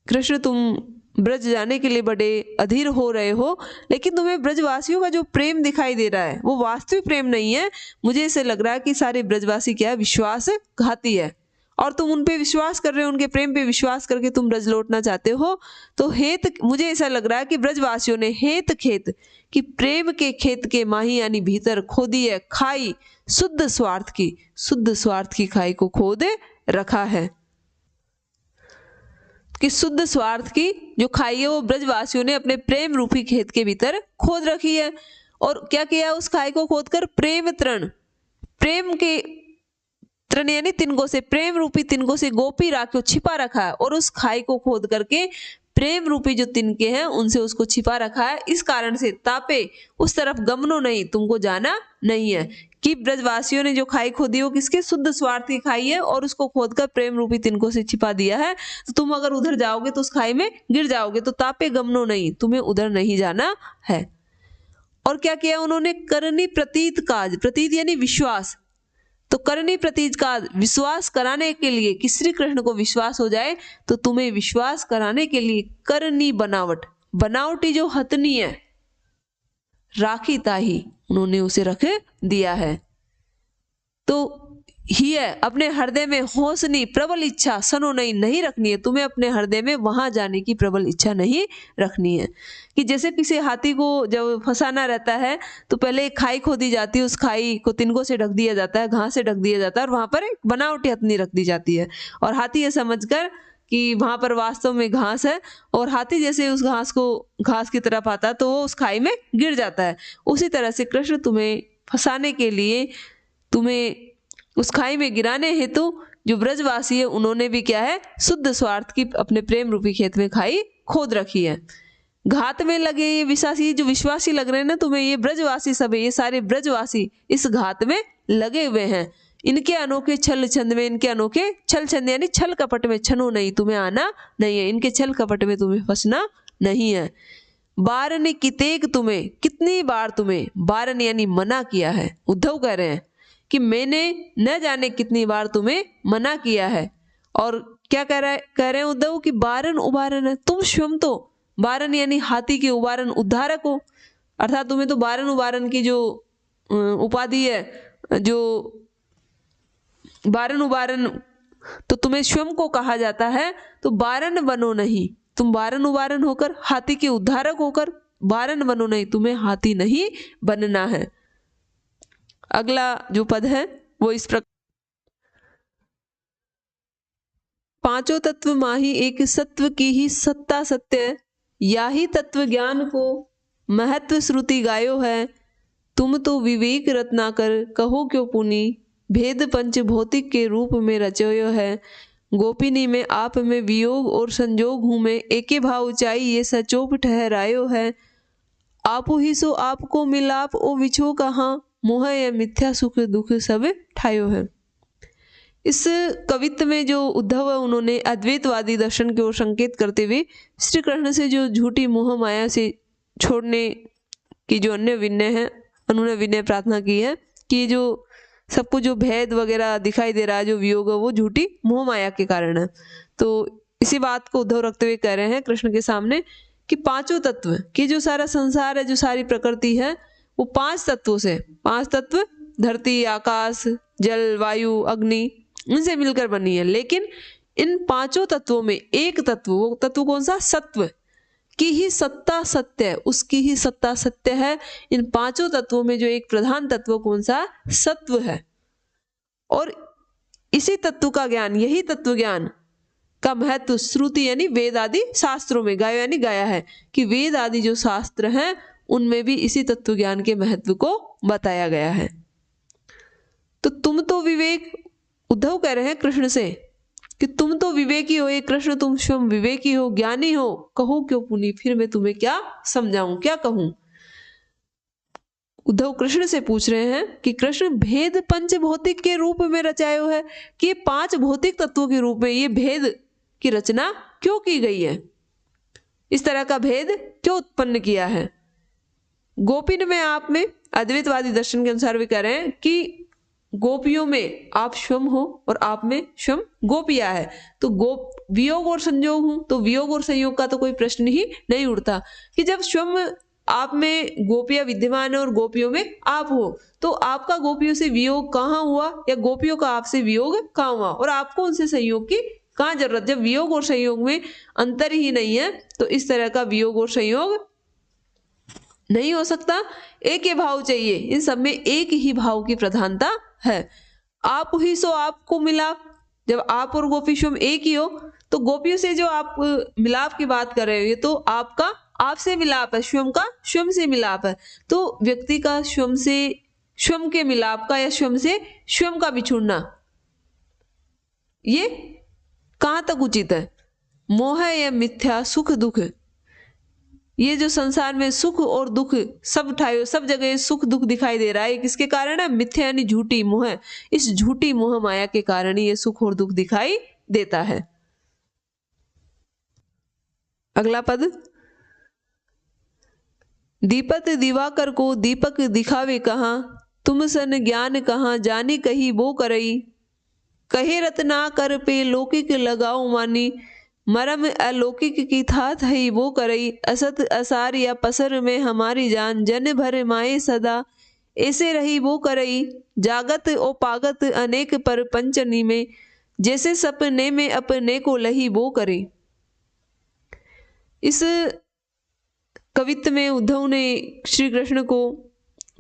कृष्ण तुम ब्रज जाने के लिए बड़े अधीर हो रहे हो, लेकिन तुम्हें ब्रजवासियों का जो प्रेम दिखाई दे रहा है वो वास्तविक प्रेम नहीं है। मुझे ऐसे लग रहा है कि सारे ब्रजवासी क्या है, विश्वासघाती है, और तुम उन पे विश्वास कर रहे हो, उनके प्रेम पे विश्वास करके तुम ब्रज लौटना चाहते हो। तो हेत, मुझे ऐसा लग रहा है कि ब्रजवासियों ने हेत खेत कि प्रेम के खेत के माही यानी भीतर खोदी है खाई, शुद्ध स्वार्थ की खाई को खोद रखा है। कि शुद्ध स्वार्थ की जो खाई है वो ब्रजवासियों ने अपने प्रेम रूपी खेत के भीतर खोद रखी है। और क्या किया उस खाई को खोदकर, प्रेम तृण, प्रेम के तृण यानी तिनकों से, प्रेम रूपी तिनकों से गोपी राख को छिपा रखा है, और उस खाई को खोद करके प्रेम रूपी जो तिनके हैं उनसे उसको छिपा रखा है। इस कारण से तापे उस तरफ गमनो नहीं, तुमको जाना नहीं है। कि ब्रजवासियों ने जो खाई खोदी वो किसके, शुद्ध स्वार्थ की खाई है, और उसको खोदकर प्रेम रूपी तिनकों से छिपा दिया है। तो तुम अगर उधर जाओगे तो उस खाई में गिर जाओगे। तो तापे गमनो नहीं, तुम्हें उधर नहीं जाना है। और क्या किया उन्होंने, करनी प्रतीत काज, प्रतीत यानी विश्वास, तो करनी प्रतीत का विश्वास कराने के लिए कि श्री कृष्ण को विश्वास हो जाए, तो तुम्हें विश्वास कराने के लिए करनी बनावट, बनावटी जो हथनी है, राखी ताही उन्होंने उसे रख दिया है। तो ही है अपने हृदय में होसनी प्रबल इच्छा सनो नहीं रखनी है। तुम्हें अपने हृदय में वहां जाने की प्रबल इच्छा नहीं रखनी है। कि जैसे किसी हाथी को जब फंसाना रहता है तो पहले एक खाई खोदी जाती है, उस खाई को तिनकों से ढक दिया जाता है, घास से ढक दिया जाता है, और वहां पर एक बनावटी हथनी रख दी जाती है, और हाथी ये समझकर कि वहां पर वास्तव में घास है, और हाथी जैसे उस घास की तरफ आता है तो वो उस खाई में गिर जाता है। उसी तरह से कृष्ण तुम्हें फंसाने के लिए, तुम्हें उस खाई में गिराने हेतु जो ब्रजवासी है उन्होंने भी क्या है, शुद्ध स्वार्थ की अपने प्रेम रूपी खेत में खाई खोद रखी है। घात में लगे ये विश्वासी, जो विश्वासी लग रहे हैं ना तुम्हें, ये ब्रजवासी सब है, ये सारे ब्रजवासी इस घात में लगे हुए हैं। इनके अनोखे छल छंद में, इनके अनोखे छल छंद यानी छल कपट में छनो नहीं, तुम्हें आना नहीं है, इनके छल कपट में तुम्हें फंसना नहीं है। बार ने कितेक तुम्हें, कितनी बार तुम्हें, बारन यानी मना किया है। उद्धव कह रहे हैं कि मैंने न जाने कितनी बार तुम्हें मना किया है। और क्या कह रहे हैं उद्धव कि बारन उबारन है, तुम स्वयं तो बारन यानी हाथी के उबारन उद्धारक हो, अर्थात तुम्हें तो बारन उबारन की जो उपाधि है, जो बारन उबारन, तो तुम्हें स्वयं को कहा जाता है। तो बारन बनो नहीं, तुम बारन उबारन होकर, हाथी के उद्धारक होकर बारन बनो नहीं, तुम्हें हाथी नहीं बनना है। अगला जो पद है वो इस प्रकार, पांचों तत्व माही एक सत्व की ही सत्ता सत्य, या ही तत्व ज्ञान को महत्व श्रुति गायो है। तुम तो विवेक रत्नाकर कहो क्यों पुनी, भेद पंच भौतिक के रूप में रचयो है। गोपिनी में आप में वियोग और संजोग हूं मैं, एके भाव ऊंचाई ये सचोप ठहरायो है। आपो ही सो आपको मिलाप ओ विछो कहाँ, मोह या मिथ्या सुख दुख सब ठायो है। इस कवित्व में जो उद्धव है उन्होंने अद्वैतवादी दर्शन की ओर संकेत करते हुए श्री कृष्ण से जो झूठी मोह माया से छोड़ने की जो अन्य विनय है, उन्होंने विनय प्रार्थना की है कि जो सबको जो भेद वगैरह दिखाई दे रहा है, जो वियोग है, वो झूठी मोह माया के कारण है। तो इसी बात को उद्धव रखते हुए कह रहे हैं कृष्ण के सामने कि पांचों तत्व कि जो सारा संसार है, जो सारी प्रकृति है, वो पांच तत्वों से, पांच तत्व धरती आकाश जल वायु अग्नि, इनसे मिलकर बनी है। लेकिन इन पांचों तत्वों में एक तत्व, वो तत्व कौन सा, सत्व की ही सत्ता सत्य है, उसकी ही सत्ता सत्य है। इन पांचों तत्वों में जो एक प्रधान तत्व कौन सा, सत्व है। और इसी तत्व का ज्ञान, यही तत्व ज्ञान का महत्व श्रुति यानी वेद आदि शास्त्रों में, गायो यानी गाया है कि वेद आदि जो शास्त्र हैं उनमें भी इसी तत्व ज्ञान के महत्व को बताया गया है। तो तुम तो विवेक, उद्धव कह रहे हैं कृष्ण से कि तुम तो विवेकी हो, ये कृष्ण तुम स्वयं विवेकी हो, ज्ञानी हो, कहो क्यों पुनी, फिर मैं तुम्हें क्या समझाऊं, क्या कहूं। उद्धव कृष्ण से पूछ रहे हैं कि कृष्ण भेद पंच भौतिक के रूप में रचायो है, कि ये पांच भौतिक तत्वों के रूप में ये भेद की रचना क्यों की गई है, इस तरह का भेद क्यों उत्पन्न किया है। गोपिन में आप में अद्वैतवादी दर्शन के अनुसार वे कह रहे हैं कि गोपियों में आप स्वयं हो और आप में स्वयं गोपियां है, तो वियोग और संयोग हूं तो वियोग और संयोग का तो कोई प्रश्न ही नहीं उठता कि जब स्वयं आप में गोपियां विद्यमान है और गोपियों में आप हो, तो आपका गोपियों से वियोग कहाँ हुआ या गोपियों का आपसे वियोग कहाँ हुआ, और आपको उनसे संयोग की कहाँ जरूरत। जब वियोग और संयोग में अंतर ही नहीं है तो इस तरह का वियोग और संयोग नहीं हो सकता। एक ही भाव चाहिए, इन सब में एक ही भाव की प्रधानता है। आप ही सो आपको मिलाप, जब आप और गोपी स्वयं एक ही हो तो गोपियों से जो आप मिलाप की बात कर रहे हो ये तो आपका आपसे मिलाप है, स्वयं का स्वयं से मिलाप है। तो व्यक्ति का स्वयं से स्वयं के मिलाप का या स्वयं से स्वयं का बिछुड़ना ये कहां तक उचित है। मोह या मिथ्या सुख दुख, ये जो संसार में सुख और दुख सब जगह सुख दुख दिखाई दे रहा है, किसके कारण है, मिथ्या यानी झूठी मोह। इस झूठी मोह माया के कारण ही ये सुख और दुख दिखाई देता है। अगला पद, दीपक दिवाकर को दीपक दिखावे कहाँ, तुम सन ज्ञान कहाँ जानी कही वो करई, कहे रत्ना कर पे लौकिक लगाओ मानी, मरम अलौकिक की थात है वो करई, असत असार या पसर में हमारी जान, जन भर माए सदा ऐसे रही वो करई, जागत ओ पागत अनेक पर पंचनी में, जैसे सपने में अपने को लही वो करे। इस कवित्व में उद्धव ने श्री कृष्ण को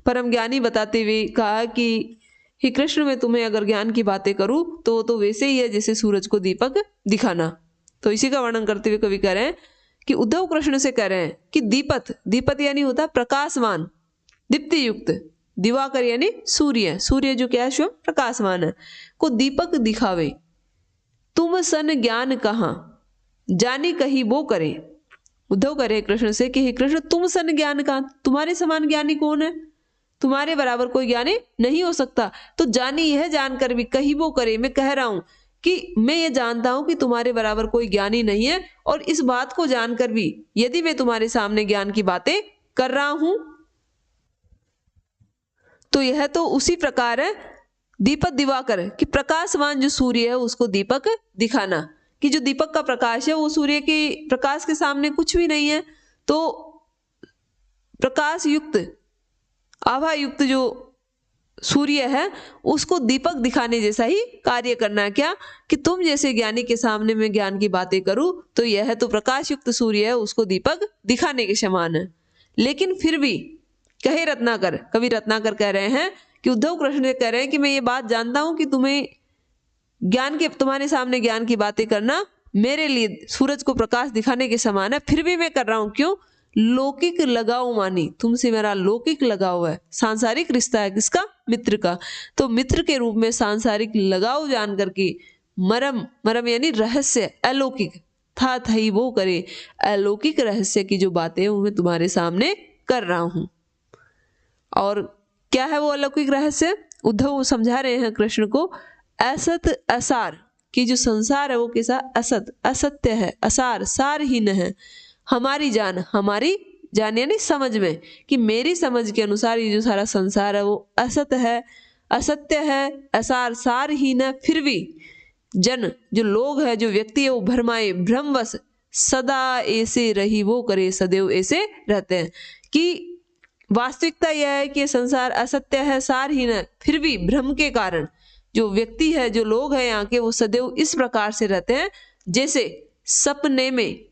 परम ज्ञानी बताते हुए कहा कि हे कृष्ण, मैं तुम्हें अगर ज्ञान की बातें करूं तो वैसे ही है जैसे सूरज को दीपक दिखाना। तो इसी का वर्णन करते हुए कवि कह रहे हैं कि उद्धव कृष्ण से कह रहे हैं कि दीपक यानी होता प्रकाशवान, दीप्ति युक्त, दिवाकर यानी सूर्य जो क्या है स्वयं प्रकाशवान है, को दीपक दिखावे, तुम सन ज्ञान कहाँ जानी कही वो करे। उद्धव कह रहे कृष्ण से कि हे कृष्ण, तुम सन ज्ञान कहाँ, तुम्हारे समान ज्ञानी कौन है, तुम्हारे बराबर कोई ज्ञानी नहीं हो सकता। तो जानी यह जानकर भी कही वो करे, मैं कह रहा हूं कि मैं ये जानता हूं कि तुम्हारे बराबर कोई ज्ञानी नहीं है, और इस बात को जानकर भी यदि मैं तुम्हारे सामने ज्ञान की बातें कर रहा हूं तो यह तो उसी प्रकार है दीपक दिवाकर कि प्रकाशवान जो सूर्य है उसको दीपक दिखाना, कि जो दीपक का प्रकाश है वो सूर्य के प्रकाश के सामने कुछ भी नहीं है। तो प्रकाश युक्त आभा युक्त जो सूर्य है उसको दीपक दिखाने जैसा ही कार्य करना है। क्या कि तुम जैसे ज्ञानी के सामने मैं ज्ञान की बातें करूं तो यह तो प्रकाश युक्त सूर्य है, उसको दीपक दिखाने के समान है। लेकिन फिर भी कहे रत्नाकर, कवि रत्नाकर कह रहे हैं कि उद्धव कृष्ण कह रहे हैं कि मैं ये बात जानता हूं कि तुम्हें तुम्हारे सामने ज्ञान की बातें करना मेरे लिए सूरज को प्रकाश दिखाने के समान है, फिर भी मैं कर रहा हूं। क्यों? लौकिक लगाव मानी, तुमसे मेरा लौकिक लगाव है, सांसारिक रिश्ता है, किसका? मित्र का। तो मित्र के रूप में सांसारिक लगाव जान करके मरम यानी रहस्य, अलौकिक था ही वो करे, अलौकिक रहस्य की जो बातें वो मैं तुम्हारे सामने कर रहा हूं। और क्या है वो अलौकिक रहस्य? उद्धव समझा रहे हैं कृष्ण को, असत असार कि जो संसार है वो कैसा? असत, असत्य है, असार सारहीन है। हमारी जान यानी समझ में, कि मेरी समझ के अनुसार ये जो सारा संसार है वो असत है, असत्य है, असार सारहीन है। फिर भी जन जो लोग है, जो व्यक्ति है वो भरमाए भ्रमवश सदा ऐसे रही वो करे, सदैव ऐसे रहते हैं। कि वास्तविकता यह है कि संसार असत्य है, सारहीन है, फिर भी भ्रम के कारण जो व्यक्ति है, जो लोग हैं यहाँ के, वो सदैव इस प्रकार से रहते हैं जैसे सपने में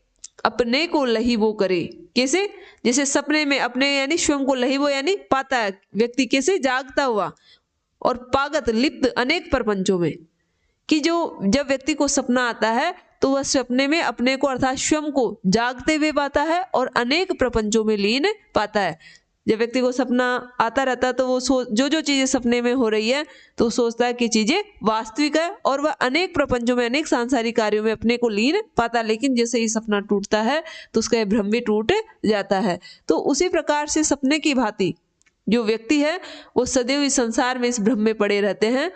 अपने को लही वो करे। कैसे? जैसे सपने में अपने यानी स्वयं को लही वो यानी पाता है व्यक्ति, कैसे? जागता हुआ, और पागत लिप्त अनेक प्रपंचों में, कि जो जब व्यक्ति को सपना आता है तो वह सपने में अपने को अर्थात स्वयं को जागते हुए पाता है और अनेक प्रपंचों में लीन पाता है। जब व्यक्ति को सपना आता रहता है तो वो जो चीजें सपने में हो रही है तो वो सोचता है कि चीजें वास्तविक है, और वह अनेक प्रपंचों में अनेक सांसारिक कार्यों में अपने को लीन पाता है। लेकिन जैसे ही सपना टूटता है तो उसका भ्रम भी टूट जाता है। तो उसी प्रकार से सपने की भांति जो व्यक्ति है वो सदैव इस संसार में इस भ्रम में पड़े रहते हैं।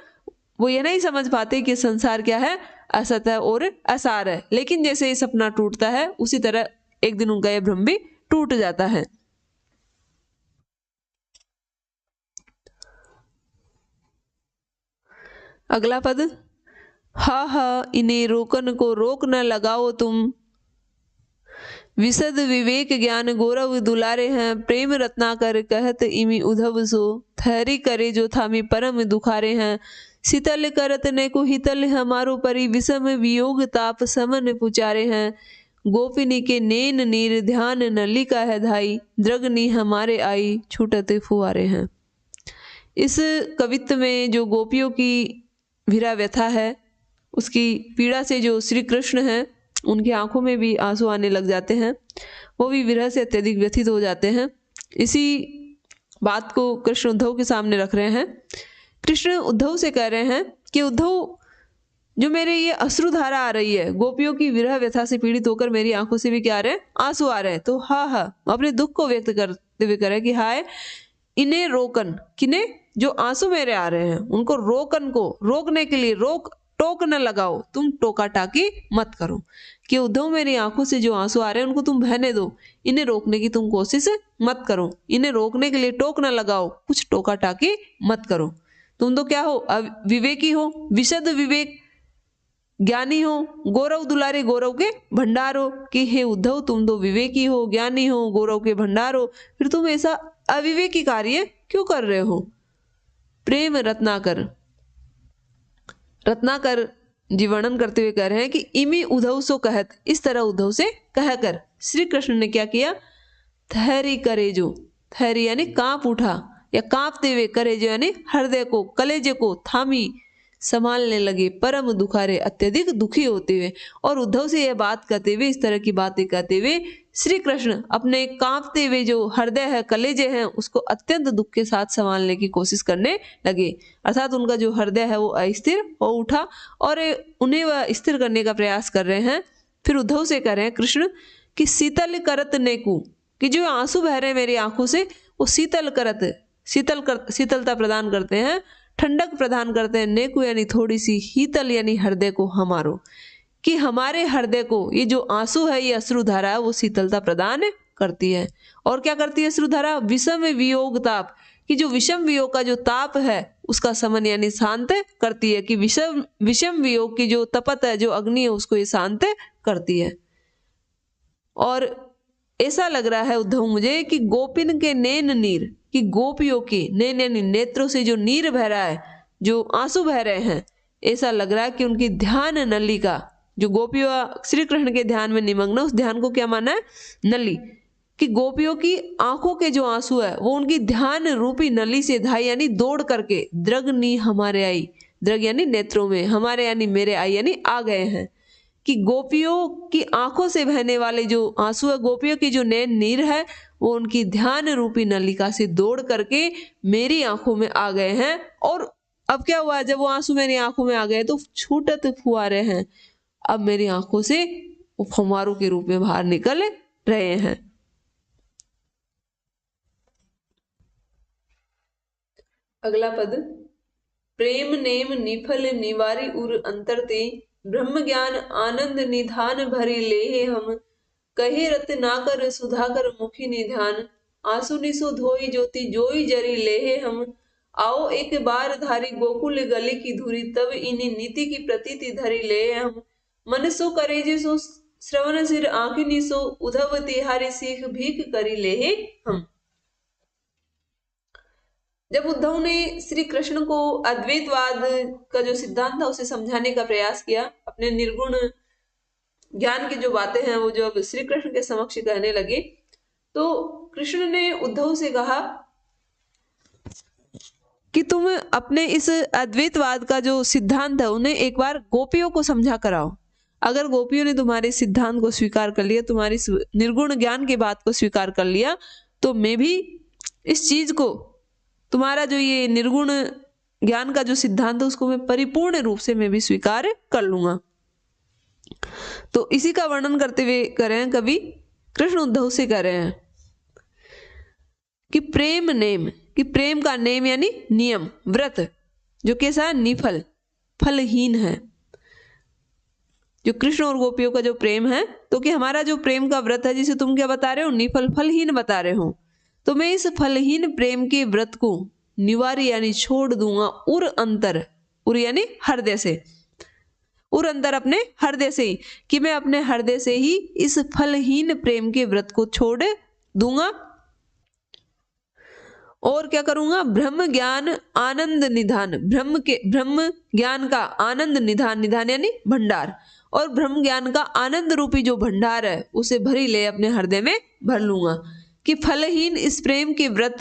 वो ये नहीं समझ पाते कि संसार क्या है? असत है और असार है। लेकिन जैसे ये सपना टूटता है उसी तरह एक दिन उनका यह भ्रम भी टूट जाता है। अगला पद, हा हा इन्हें रोकन को रोक न लगाओ तुम, विशद विवेक ज्ञान गौरव दुलारे हैं, प्रेम रत्नाकर कहत इमी उधव सो, थहरी करे जो थामी परम दुखारे हैं, शीतल करत ने को हितल हमारो परी, विषम वियोग ताप समन पुचारे हैं, गोपिनी के नैन नीर ध्यान नलिका है धाई, द्रगनी हमारे आई छूटत फुआरे हैं। इस कवित्व में जो गोपियों की विरह व्यथा है, उसकी पीड़ा से जो श्री कृष्ण हैं उनकी आंखों में भी आंसू आने लग जाते हैं, वो भी विरह से अत्यधिक व्यथित हो जाते हैं। इसी बात को कृष्ण उद्धव के सामने रख रहे हैं। कृष्ण उद्धव से कह रहे हैं कि उद्धव, जो मेरे ये अश्रुधारा आ रही है, गोपियों की विरह व्यथा से पीड़ित होकर मेरी आंखों से भी क्या आ रहे हैं, आंसू आ रहे हैं, तो हा हा अपने दुख को व्यक्त करते हुए कह रहे हैं कि हाय इन्हें रोकन, किन्हें, जो आंसू मेरे आ रहे हैं उनको रोकन को, रोकने के लिए, रोक टोक न लगाओ, तुम टोका टाकी मत करो, कि उद्धव मेरी आंखों से जो आंसू आ रहे हैं उनको तुम बहने दो, इन्हें रोकने की तुम कोशिश मत करो, इन्हें रोकने के लिए टोक न लगाओ, कुछ टोका टाकी मत करो। तुम तो क्या हो, विवेकी हो, विशद विवेक ज्ञानी हो, गौरव दुलारे गौरव के भंडार हो, कि हे उद्धव तुम तो विवेकी हो, ज्ञानी हो, गौरव के भंडार हो, फिर तुम ऐसा अविवेकी कार्य क्यों कर रहे हो। प्रेम रत्नाकर, रत्नाकर जी वर्णन करते हुए कह रहे हैं कि इमी उद्धव सो कहत, इस तरह उद्धव से कहकर श्री कृष्ण ने क्या किया, थहरी करे जो, थहरी यानी कांप उठा या कांपते हुए, करे जो यानी हृदय को, कलेजे को थामी संभालने लगे, परम दुखारे अत्यधिक दुखी होते हुए। और उद्धव से यह बात कहते हुए, इस तरह की बातें कहते हुए श्री कृष्ण अपने कांपते हुए जो हृदय है, कलेजे हैं, उसको अत्यंत दुख के साथ संभालने की कोशिश करने लगे। अर्थात उनका जो हृदय है वो अस्थिर हो उठा और उन्हें वह स्थिर करने का प्रयास कर रहे हैं। फिर उद्धव से कह रहे हैं कृष्ण कि शीतल करत नेकु, कि जो आंसू बह रहे हैं मेरी आंखों से, वो शीतल करत, शीतलता प्रदान करते हैं, ठंडक प्रदान करते हैं, नेकु यानी थोड़ी सी, हीतल यानी हृदय को हमारो, कि हमारे हृदय को ये जो आंसू है, ये अश्रुधारा है, वो शीतलता प्रदान करती है। और क्या करती है अश्रुधारा, विषम वियोग ताप, कि जो विषम वियोग का जो ताप है उसका समन यानी शांत करती है, कि विषम वियोग की जो तपत है, जो अग्नि है, उसको ये शांत करती है। और ऐसा लग रहा है उद्धव मुझे कि गोपिन के नैन नीर, कि गोपियों के नैन यानी नेत्रों से जो नीर बह रहा है, जो आंसू बह रहे हैं, ऐसा लग रहा है कि उनकी ध्यान नलिका, जो गोपियों श्री कृष्ण के ध्यान में निमग्न, उस ध्यान को क्या माना है, नली, कि गोपियों की आंखों के जो आंसू है वो उनकी ध्यान रूपी नली से धाई यानी दौड़ करके, द्रगनी हमारे आई, द्रग यानी नेत्रों में, हमारे यानी मेरे आई यानी आ गए हैं, कि गोपियों की आंखों से बहने वाले जो आंसू है, गोपियों की जो नैन नीर है, वो उनकी ध्यान रूपी नलिका से दौड़ करके मेरी आंखों में आ गए हैं। और अब क्या हुआ, जब वो आंसू मेरी आंखों में आ गए तो छूटत फुआरे हैं, अब मेरी आंखों से वो फुहारों के रूप में बाहर निकल रहे हैं। अगला पद, प्रेम नेम निफल निवारी उर अंतरते, ब्रह्म ज्ञान आनंद निधान भरी लेहे हम, कहे रत ना कर सुधाकर मुखी निधान, आंसू निसो धोई ज्योति जोई जरी लेहे हम, आओ एक बार धारी गोकुल गली की धुरी, तब इन्हीं नीति की प्रतीति धरी ले हम, मन सो करे जिसो श्रवण सिर आंखी निसो, उधव तिहारी सीख भीख करी लेहे हम। जब उद्धव ने श्री कृष्ण को अद्वैतवाद का जो सिद्धांत था उसे समझाने का प्रयास किया, अपने निर्गुण ज्ञान की जो बातें हैं वो जो अब श्री कृष्ण के समक्ष कहने लगे, तो कृष्ण ने उद्धव से कहा कि तुम अपने इस अद्वैतवाद का जो सिद्धांत है उन्हें एक बार गोपियों को समझा कराओ। अगर गोपियों ने तुम्हारे सिद्धांत को स्वीकार कर लिया, तुम्हारी निर्गुण ज्ञान की बात को स्वीकार कर लिया, तो मैं भी इस चीज को, तुम्हारा जो ये निर्गुण ज्ञान का जो सिद्धांत है उसको मैं परिपूर्ण रूप से मैं भी स्वीकार कर लूंगा। तो इसी का वर्णन करते हुए कह रहे हैं कवि, कृष्ण उद्धव से कह रहे हैं कि प्रेम नेम, कि प्रेम का नेम यानी नियम, व्रत, जो कैसा है, निफल, फलहीन है, जो कृष्ण और गोपियों का जो प्रेम है, तो कि हमारा जो प्रेम का व्रत है जिसे तुम क्या बता रहे हो, निफल फलहीन बता रहे हो, तो मैं इस फलहीन प्रेम के व्रत को निवारी यानी छोड़ दूंगा उर अंतर, उर यानी हृदय से, उर अंतर अपने हृदय से ही, कि मैं अपने हृदय से ही इस फलहीन प्रेम के व्रत को छोड़ दूंगा और क्या करूंगा, ब्रह्म ज्ञान आनंद निधान, ब्रह्म ज्ञान का आनंद निधान, निधान यानी भंडार, और ब्रह्म ज्ञान का आनंद रूपी जो भंडार है उसे भरी ले अपने हृदय में भर लूंगा, कि फलहीन इस प्रेम के व्रत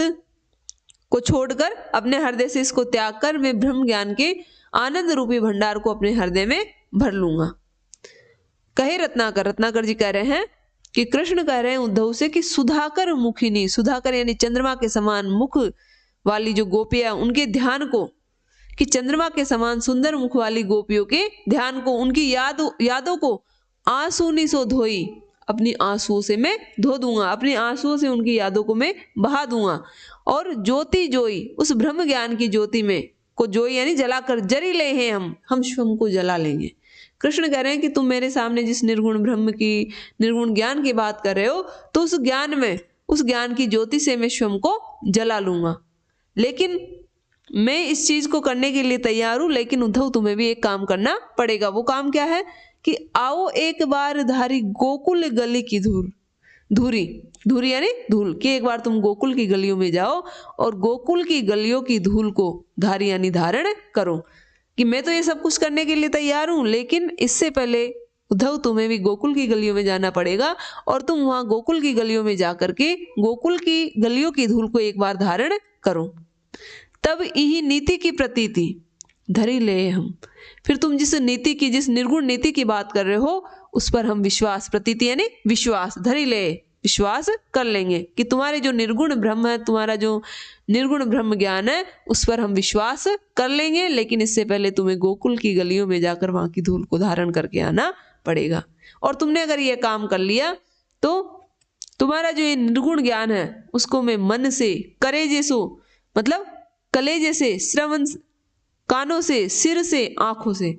को छोड़कर अपने हृदय से इसको त्याग कर मैं ब्रह्म ज्ञान के आनंद रूपी भंडार को अपने हृदय में भर लूंगा। कहे रत्नाकर, रत्नाकर जी कह रहे हैं कि कृष्ण कह रहे हैं उद्धव से कि सुधाकर मुखिनी, सुधाकर यानी चंद्रमा के समान मुख वाली जो गोपियां, उनके ध्यान को, कि चंद्रमा के समान सुंदर मुख वाली गोपियों के ध्यान को, उनकी यादों को आंसू नी सो धोई, अपनी आंसुओं से मैं धो दूंगा, अपनी आंसुओं से उनकी यादों को मैं बहा दूंगा, और ज्योति जोई, उस ब्रह्म ज्ञान की ज्योति में को जोई यानी जलाकर, जरी ले हैं हम स्वयं को जला लेंगे। कृष्ण कह रहे हैं कि तुम मेरे सामने जिस निर्गुण ब्रह्म की, निर्गुण ज्ञान की बात कर रहे हो, तो उस ज्ञान में, उस ज्ञान की ज्योति से मैं स्वयं को जला लूंगा, लेकिन मैं इस चीज को करने के लिए तैयार हूं, लेकिन उद्धव तुम्हें भी एक काम करना पड़ेगा। वो काम क्या है कि आओ एक बार धारी गोकुल गली की धूरी, धूरी यानी धूल, कि एक बार तुम गोकुल की गलियों में जाओ और गोकुल की गलियों की धूल को धारी यानी धारण करो, कि मैं तो ये सब कुछ करने के लिए तैयार हूं, लेकिन इससे पहले उद्धव तुम्हें भी गोकुल की गलियों में जाना पड़ेगा, और तुम वहां गोकुल की गलियों में जाकर के गोकुल की गलियों की धूल को एक बार धारण करो, तब यही नीति की प्रतीति धरी ले हम, फिर तुम जिस नीति की, जिस निर्गुण नीति की बात कर रहे हो उस पर हम विश्वास, प्रतीति यानी विश्वास, धरी ले विश्वास कर लेंगे, कि तुम्हारे जो निर्गुण ब्रह्म है, तुम्हारा जो निर्गुण ब्रह्म ज्ञान है उस पर हम विश्वास कर लेंगे, लेकिन इससे पहले तुम्हें गोकुल की गलियों में जाकर वहां की धूल को धारण करके आना पड़ेगा। और तुमने अगर ये काम कर लिया तो तुम्हारा जो ये निर्गुण ज्ञान है उसको मैं मन से, करेजे सो मतलब कलेजे से, श्रवण कानों से, सिर से, आंखों से,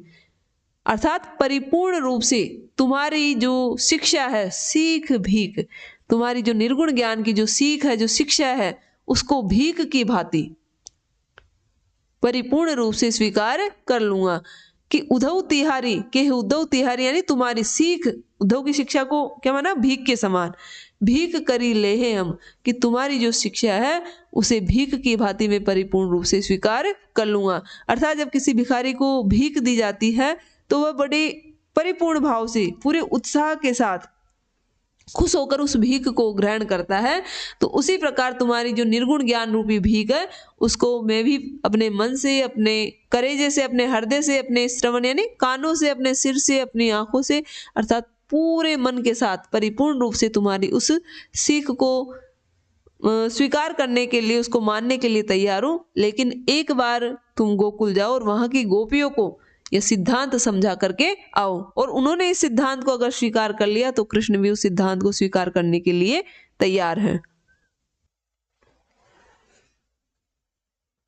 अर्थात परिपूर्ण रूप से तुम्हारी जो शिक्षा है, सीख भीख, तुम्हारी जो निर्गुण ज्ञान की जो सीख है, जो शिक्षा है, उसको भीख की भांति परिपूर्ण रूप से स्वीकार कर लूंगा, कि उद्धव तिहारी, के उद्धव तिहारी यानी तुम्हारी सीख, उद्धव की शिक्षा को क्या माना, भीख के समान, भीख करी ले हैं हम, कि तुम्हारी जो शिक्षा है उसे भीख की भांति में परिपूर्ण रूप से स्वीकार कर लूंगा। अर्थात जब किसी भिखारी को भीख दी जाती है तो वह बड़े परिपूर्ण भाव से, पूरे उत्साह के साथ खुश होकर उस भीख को ग्रहण करता है, तो उसी प्रकार तुम्हारी जो निर्गुण ज्ञान रूपी भीख है उसको मैं भी अपने मन से, अपने करेजे से, अपने हृदय से, अपने श्रवण यानी कानों से, अपने सिर से, अपनी आंखों से, अर्थात पूरे मन के साथ परिपूर्ण रूप से तुम्हारी उस सीख को स्वीकार करने के लिए, उसको मानने के लिए तैयार हूं, लेकिन एक बार तुम गोकुल जाओ और वहां की गोपियों को यह सिद्धांत समझा करके आओ। और उन्होंने इस सिद्धांत को अगर स्वीकार कर लिया तो कृष्ण भी उस सिद्धांत को स्वीकार करने के लिए तैयार है।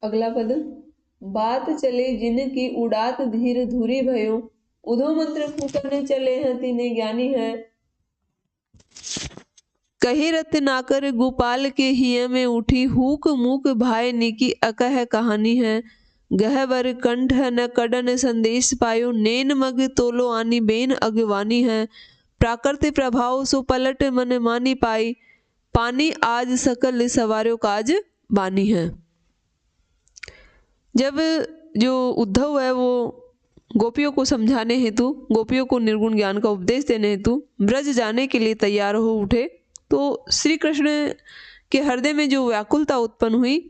अगला पद, बात चले जिनकी उड़ात धीर धुरी भयो, उधो मंत्र फूकने चले हैं तीने ज्ञानी है। कही रत्नाकर गोपाल के हिय में उठी, हुक मुक भाई निकी अकह कहानी है। गहवर कंठ न कडन संदेश पायो, नैन मग तोलो आनी बेन अगवानी है। प्राकृत प्रभाव सो पलट मन मानी पाई, पानी आज सकल सवारों काज बानी है। जब जो उद्धव है वो गोपियों को समझाने हेतु, गोपियों को निर्गुण ज्ञान का उपदेश देने हेतु ब्रज जाने के लिए तैयार हो उठे, तो श्री कृष्ण के हृदय में जो व्याकुलता उत्पन्न हुई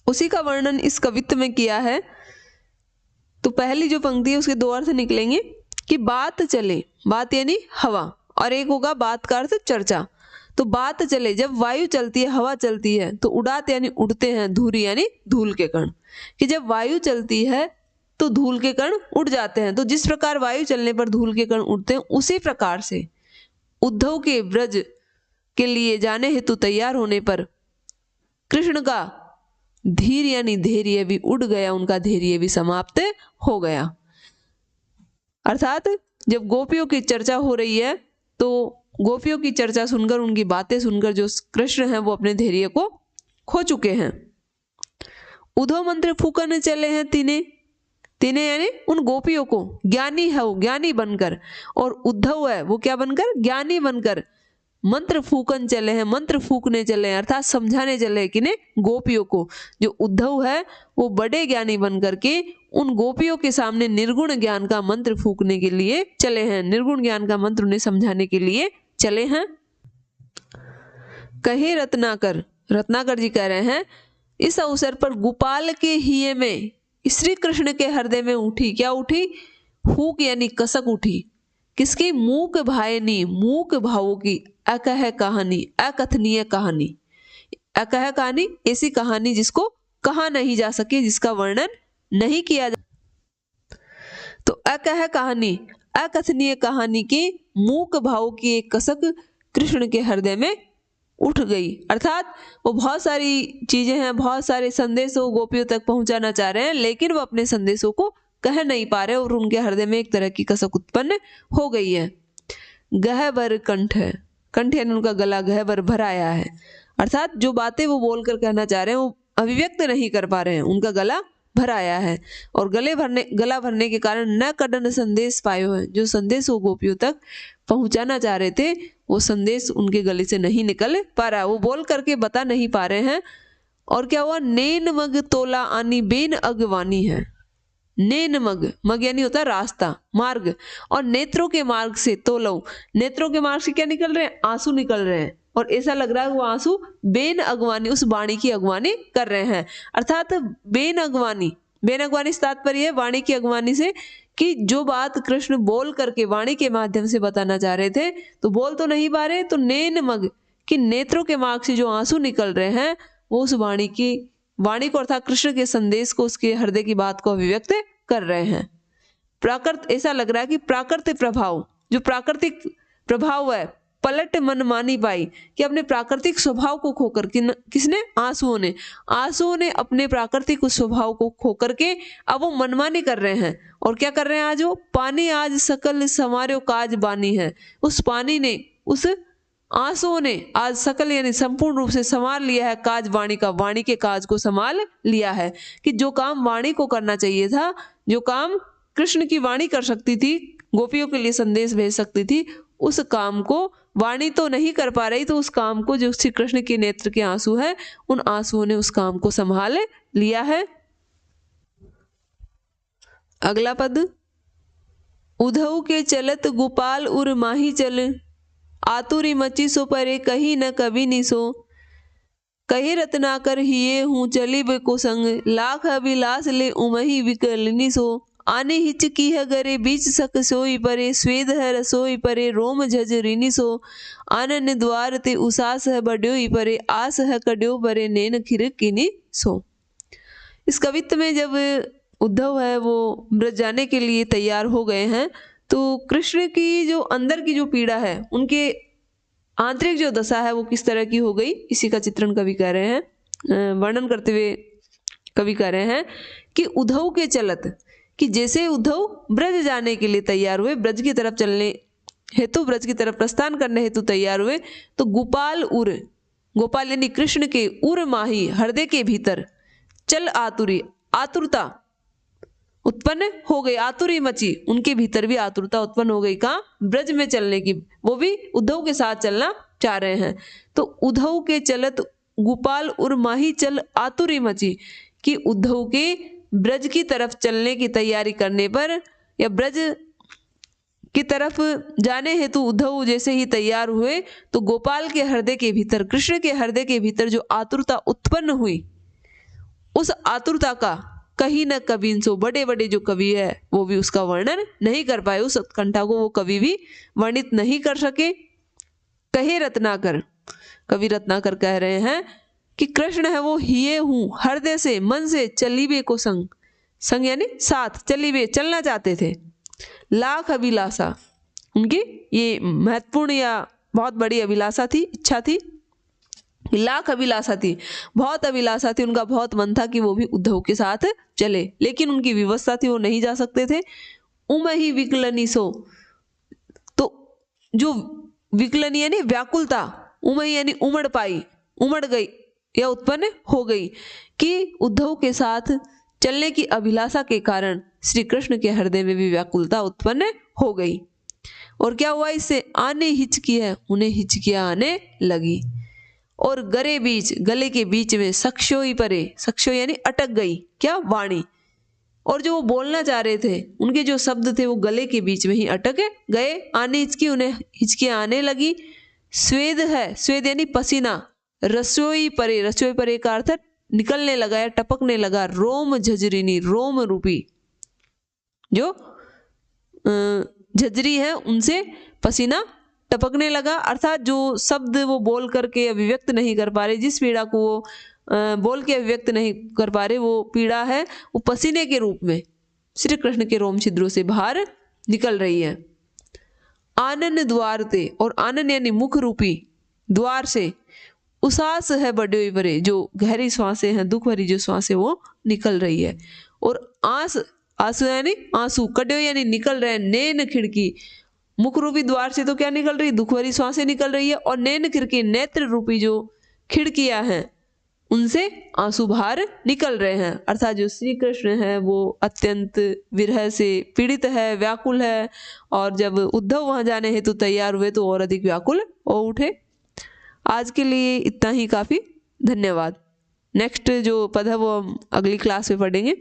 उसी का वर्णन इस कवित्व में किया है। तो पहली जो पंक्ति है उसके दो अर्थ निकलेंगे कि बात चले, बात यानी हवा, और एक होगा बात का अर्थ चर्चा। तो बात चले, जब वायु चलती है, हवा चलती है, तो उड़ात यानी उड़ते हैं, धूरी यानी धूल के कण, कि जब वायु चलती है तो धूल के कण उड़ जाते हैं। तो जिस प्रकार वायु चलने पर धूल के कण उड़ते हैं, उसी प्रकार से उद्धव के ब्रज के लिए जाने हेतु तैयार होने पर कृष्ण का धीर यानी धैर्य भी उड़ गया, उनका धैर्य भी समाप्त हो गया। अर्थात जब गोपियों की चर्चा हो रही है तो गोपियों की चर्चा सुनकर, उनकी बातें सुनकर जो कृष्ण हैं वो अपने धैर्य को खो चुके हैं। उद्धव मंत्र फूकने चले हैं तीने, तीने यानी उन गोपियों को, ज्ञानी है वो, ज्ञानी बनकर, और उद्धव है वो क्या बनकर, ज्ञानी बनकर मंत्र फूकन चले हैं, मंत्र फूकने चले हैं, अर्थात समझाने चले हैं किन्हें, गोपियों को। जो उद्धव है वो बड़े ज्ञानी बनकर के उन गोपियों के सामने निर्गुण ज्ञान का मंत्र फूकने के लिए चले हैं, निर्गुण ज्ञान का मंत्र उन्हें समझाने के लिए चले हैं। कहे रत्नाकर, रत्नाकर जी कह रहे हैं, इस अवसर पर गोपाल के हिये में श्री कृष्ण के हृदय में उठी, क्या उठी, हुक यानी कसक उठी, किसकी, मूक भायनी, मूक भावों की अकह कहानी, अकथनीय कहानी। अकह कहानी ऐसी कहानी जिसको कहा नहीं जा सके, जिसका वर्णन नहीं किया जा, तो अकह कहानी, अकथनीय कहानी की मूक भावों की एक कसक कृष्ण के हृदय में उठ गई। अर्थात वो बहुत सारी चीजें हैं, बहुत सारे संदेश वो गोपियों तक पहुंचाना चाह रहे हैं, लेकिन वो अपने संदेशों को कह नहीं पा रहे और उनके हृदय में एक तरह की कसक उत्पन्न हो गई है। गहवर कंठ है, कंठ यानी उनका गला गहवर भराया है, अर्थात जो बातें वो बोलकर कहना चाह रहे हैं वो अभिव्यक्त नहीं कर पा रहे हैं, उनका गला भराया है। और गला भरने के कारण न कड़न संदेश पायो है, जो संदेश वो गोपियों तक पहुंचाना चाह रहे थे वो संदेश उनके गले से नहीं निकल पा रहा, वो बोल करके बता नहीं पा रहे हैं। और क्या हुआ, नैन मग तोला आनी बेन अगवानी है। नैन मग, मग यानी होता है रास्ता, मार्ग, और नेत्रों के मार्ग से तोलो, नेत्रों के मार्ग से क्या निकल रहे हैं, आंसू निकल रहे हैं, और ऐसा लग रहा है वो आंसू बेन अगवानी, उस वाणी की अगवानी कर रहे हैं। अर्थात बेन अगवानी, बेन अगवानी से तात्पर्य है वाणी की अगवानी से, कि जो बात कृष्ण बोल करके वाणी के माध्यम से बताना चाह रहे थे तो बोल तो नहीं पा रहे, तो नैन मग कि नेत्रों के मार्ग से जो आंसू निकल रहे हैं वो उस वाणी को अर्थात कृष्ण के संदेश को, उसके हृदय की बात को अभिव्यक्त कर रहे हैं। प्राकृत, ऐसा लग रहा है कि प्राकृतिक प्रभाव, जो प्राकृतिक प्रभाव है, पलट मन मानी पाई, कि अपने प्राकृतिक स्वभाव को खोकर, किसने, आंसुओं ने अपने प्राकृतिक उस स्वभाव को खोकर के अब वो मनमानी कर रहे हैं। और क्या कर रहे हैं, आज वो पानी आज सकल संवार्यो काज बानी है, उस पानी ने, उस आंसुओं ने आज सकल यानी संपूर्ण रूप से संवार लिया है काज वाणी का, वाणी के काज को संभाल लिया है, कि जो काम वाणी को करना चाहिए था, जो काम कृष्ण की वाणी कर सकती थी, गोपियों के लिए संदेश भेज सकती थी, उस काम को वाणी तो नहीं कर पा रही, तो उस काम को, जो श्री कृष्ण के नेत्र के आंसू है, उन आंसुओं ने उस काम को संभाल लिया है। अगला पद, उद्धव के चलत गोपाल उर माही चल, आतुरी मची सो परे कही न कभी निसो, कही रत्नाकर हिये हूँ चली बे को संग, लाख अभिलाष ले उमही विकलनी सो, आने हिचकी है गरे बीच सक सोई परे, स्वेद है रसोई परे रोम झजरिनी सो, आनन द्वार ते उसास है बड्योई परे, आस है कड्यो परे नैन खिरकिनी सो। इस कवित्व में जब उद्धव है वो ब्रज जाने के लिए तैयार हो गए हैं, तो कृष्ण की जो अंदर की जो पीड़ा है, उनके आंतरिक जो दशा है वो किस तरह की हो गई, इसी का चित्रण कवि कर रहे हैं, वर्णन करते हुए कवि कह रहे हैं कि उद्धव के चलत, कि जैसे उद्धव ब्रज जाने के लिए तैयार हुए, ब्रज की तरफ चलने हेतु, ब्रज की तरफ प्रस्थान करने हेतु तैयार हुए, तो गोपाल उर, गोपाल यानी कृष्ण के उर माही, हृदय के भीतर, चल आतुरी, आतुरता उत्पन्न हो गई, आतुरी मची, उनके भीतर भी आतुरता उत्पन्न हो गई, कहाँ, ब्रज में चलने की, वो भी उद्धव के साथ चलना चाह रहे हैं। तो उद्धव के चलत गोपाल उर माही चल आतुरी मची, कि उद्धव के ब्रज की तरफ चलने की तैयारी करने पर, या ब्रज की तरफ जाने हेतु उद्धव जैसे ही तैयार हुए, तो गोपाल के हृदय के भीतर, कृष्ण के हृदय के भीतर जो आतुरता उत्पन्न हुई, उस आतुरता का कहीं न कभी सो, बड़े बड़े जो कवि है वो भी उसका वर्णन नहीं कर पाए, उस उत्कंठा को वो कवि भी वर्णित नहीं कर सके। कहे रत्नाकर, कवि रत्नाकर कह रहे हैं कि कृष्ण है वो हिये हूँ, हृदय से, मन से चलीबे को संग, संग यानी साथ, चलीबे चलना चाहते थे, लाख अभिलाषा, उनकी ये महत्वपूर्ण या बहुत बड़ी अभिलाषा थी, इच्छा थी, लाख अभिलाषा थी, बहुत अभिलाषा थी, उनका बहुत मन था कि वो भी उद्धव के साथ चले, लेकिन उनकी विवशता थी, वो नहीं जा सकते थे। उम ही विकलनी सो, तो जो विकलनी यानी व्याकुलता, उम यानी उमड़ पाई, उमड़ गई या उत्पन्न हो गई कि उद्धव के साथ चलने की अभिलाषा के कारण श्री कृष्ण के हृदय में भी व्याकुलता उत्पन्न हो गई। और क्या हुआ, इससे आने हिचकी है, उन्हें हिचकियां आने लगी। और गरे बीच, गले के बीच में सक्षोई परे, सक्षो यानी अटक गई क्या, वाणी। और जो वो बोलना चाह रहे थे उनके जो शब्द थे वो गले के बीच में ही अटक गए। आने हिचकी, उन्हें हिचकियां आने लगी। स्वेद है, स्वेद यानी पसीना। रसोई परे, रसोई परे का अर्थ निकलने लगा या टपकने लगा। रोम झजरीनी, रोम रूपी जो झजरी है उनसे पसीना टपकने लगा, अर्थात जो शब्द वो बोल करके अभिव्यक्त नहीं कर पा रहे, जिस पीड़ा को वो बोल के अभिव्यक्त नहीं कर पा रहे, वो पीड़ा है वो पसीने के रूप में श्री कृष्ण के रोम छिद्रों से बाहर निकल रही है। आनन द्वार ते, और आनन यानी मुख रूपी द्वार से उसास है बड़े बड़े, जो गहरी श्वासें हैं, दुख भरी जो श्वासें वो निकल रही है। और आंस, आंसू यानी आंसू, कड्यो यानी निकल रहे हैं। नैन खिड़की, मुख रूपी द्वार से तो क्या निकल रही, दुख भरी श्वासें निकल रही है। और नैन खिड़की, नेत्र रूपी जो खिड़कियां हैं उनसे आंसू बाहर निकल रहे हैं। अर्थात जो श्री कृष्ण है वो अत्यंत विरह से पीड़ित है, व्याकुल है। और जब उद्धव वहां जाने हेतु तैयार हुए तो और अधिक व्याकुल हो उठे। आज के लिए इतना ही काफी, धन्यवाद। नेक्स्ट जो पद है वो हम अगली क्लास में पढ़ेंगे।